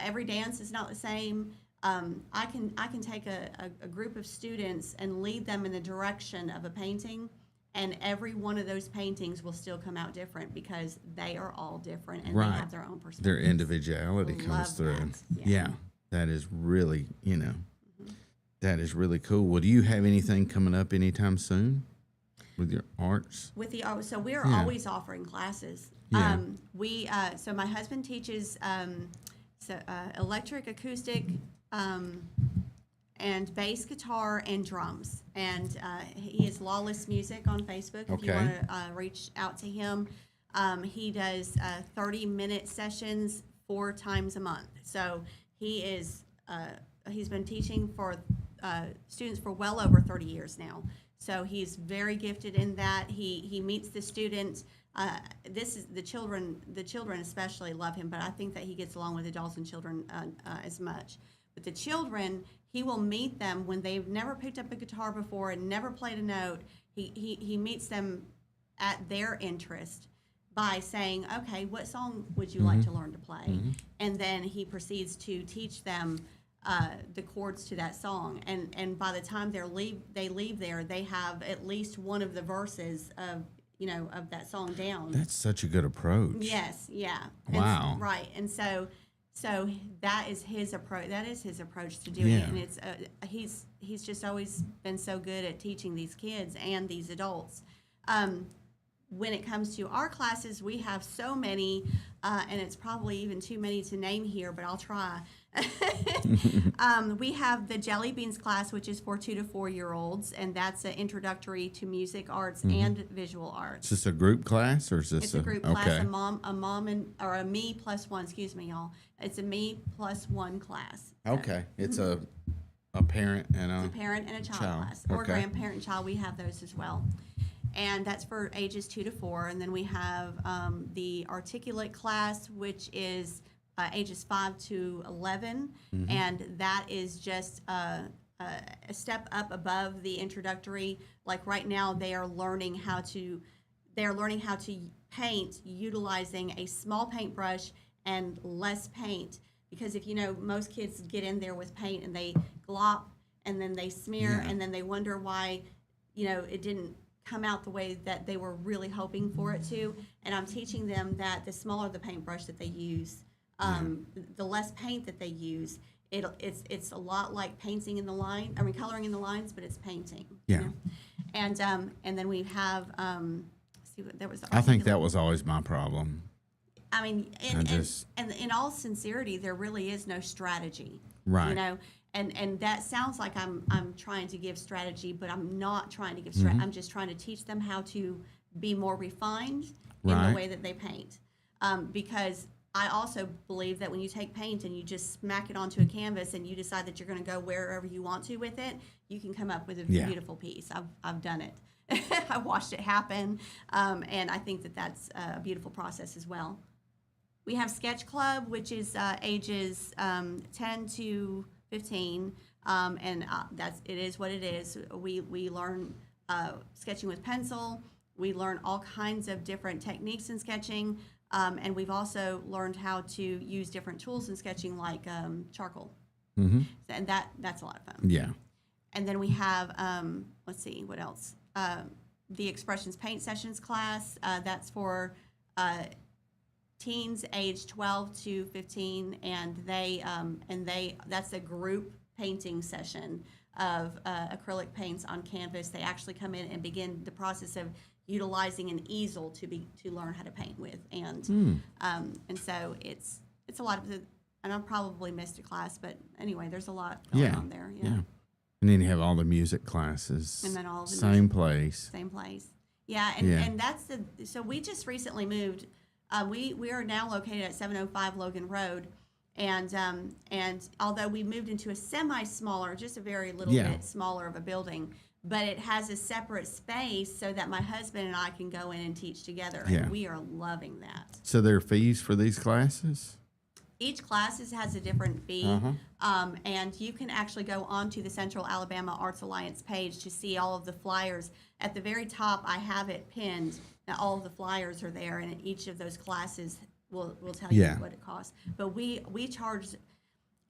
Every dance is not the same. I can take a group of students and lead them in the direction of a painting, and every one of those paintings will still come out different because they are all different and they have their own perspective. Their individuality comes through. Yeah, that is really, that is really cool. Well, do you have anything coming up anytime soon with your arts? With the art, so we are always offering classes. Yeah. So my husband teaches electric, acoustic, and bass guitar and drums. And he is Lawless Music on Facebook. If you want to reach out to him, he does 30-minute sessions 4 times a month. So he's been teaching for students for well over 30 years now. So he's very gifted in that. He meets the students. This is the children especially love him, but I think that he gets along with adults and children as much. But the children, he will meet them when they've never picked up a guitar before and never played a note. He meets them at their interest by saying, okay, what song would you like to learn to play? And then he proceeds to teach them the chords to that song. And by the time they leave there, they have at least one of the verses of that song down. That's such a good approach. Yes, yeah. Wow. Right. And so that is his approach. That is his approach to doing it, and it's he's just always been so good at teaching these kids and these adults. When it comes to our classes, we have so many, and it's probably even too many to name here, but I'll try. We have the Jelly Beans class, which is for 2 to 4 year olds, and that's an introductory to music, arts, and visual arts. Is this a group class, or is this It's a group class, a mom or a me plus one. Excuse me, y'all. It's a me plus one class. Okay, it's a parent and a parent and a child class, or grandparent and child. We have those as well. And that's for ages 2 to 4. And then we have the articulate class, which is ages 5 to 11. And that is just a step up above the introductory. Like right now, they are learning how to paint utilizing a small paintbrush and less paint. Because if you know, most kids get in there with paint and they glop and then they smear and then they wonder why, it didn't come out the way that they were really hoping for it to. And I'm teaching them that the smaller the paintbrush that they use, the less paint that they use, it's a lot like painting in the line. I mean, coloring in the lines, but it's painting. Yeah. And then we have there was. I think that was always my problem. I mean, and in all sincerity, there really is no strategy. Right. And that sounds like I'm trying to give strategy, but I'm not trying to give strategy. I'm just trying to teach them how to be more refined in the way that they paint. Because I also believe that when you take paint and you just smack it onto a canvas and you decide that you're going to go wherever you want to with it, you can come up with a beautiful piece. I've done it. I watched it happen, and I think that that's a beautiful process as well. We have Sketch Club, which is ages 10 to 15, and it is what it is. We learn sketching with pencil. We learn all kinds of different techniques in sketching, and we've also learned how to use different tools in sketching, like charcoal. And that's a lot of fun. Yeah. And then we have let's see what else. The Expressions Paint Sessions class. That's for teens aged 12 to 15, and that's a group painting session of acrylic paints on canvas. They actually come in and begin the process of utilizing an easel to learn how to paint with, and so it's a lot of the, and I probably missed a class, but anyway, there's a lot going on there. Yeah. And then you have all the music classes. And then all the same place. Same place. Yeah, and that's so we just recently moved. We are now located at 705 Logan Road, and although we moved into a semi-smaller, just a very little bit smaller of a building, but it has a separate space so that my husband and I can go in and teach together. Yeah. And we are loving that. So there are fees for these classes? Each class has a different fee, Uh-huh. and you can actually go onto the Central Alabama Arts Alliance page to see all of the flyers. At the very top, I have it pinned. Now, all of the flyers are there, and each of those classes will tell you Yeah. what it costs. But we charge.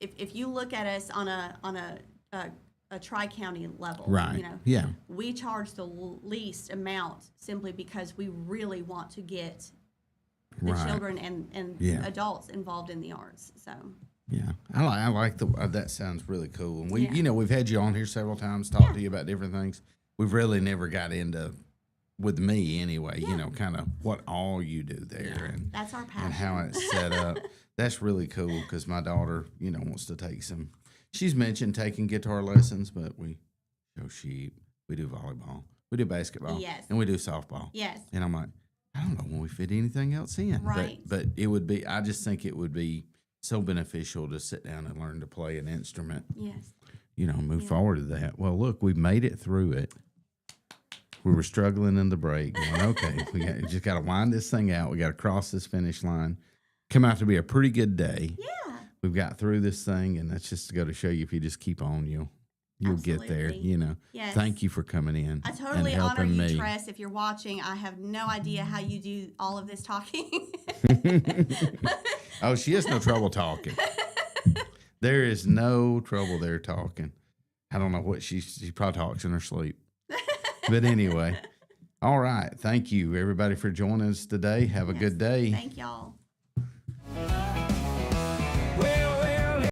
If you look at us on a tri-county level, Right. you know, Yeah. we charge the least amount simply because we really want to get the Right. children and Yeah. adults involved in the arts. So Yeah, I like that sounds really cool. And we, Yeah. we've had you on here several times, talked to you about different things. We've really never got into, with me anyway, kind of what all you do there and that's our passion. and how it's set up. That's really cool because my daughter, wants to take some. She's mentioned taking guitar lessons, but we show sheep. We do volleyball. We do basketball. Yes. And we do softball. Yes. And I'm like, I don't know when we fit anything else in. Right. But it would be, I just think it would be so beneficial to sit down and learn to play an instrument, Yes. Move forward to that. Well, look, we made it through it. We were struggling in the break. Going, okay, we just got to wind this thing out. We got to cross this finish line. Come out to be a pretty good day. Yeah. We've got through this thing, and that's just to go to show you if you just keep on, you'll get there. Absolutely. Yes. Thank you for coming in. I totally and honor helping you, me. Tress. If you're watching, I have no idea how you do all of this talking. Oh, she has no trouble talking. There is no trouble there talking. I don't know what she probably talks in her sleep. But anyway, all right. Thank you, everybody, for joining us today. Have a good day. Thank y'all.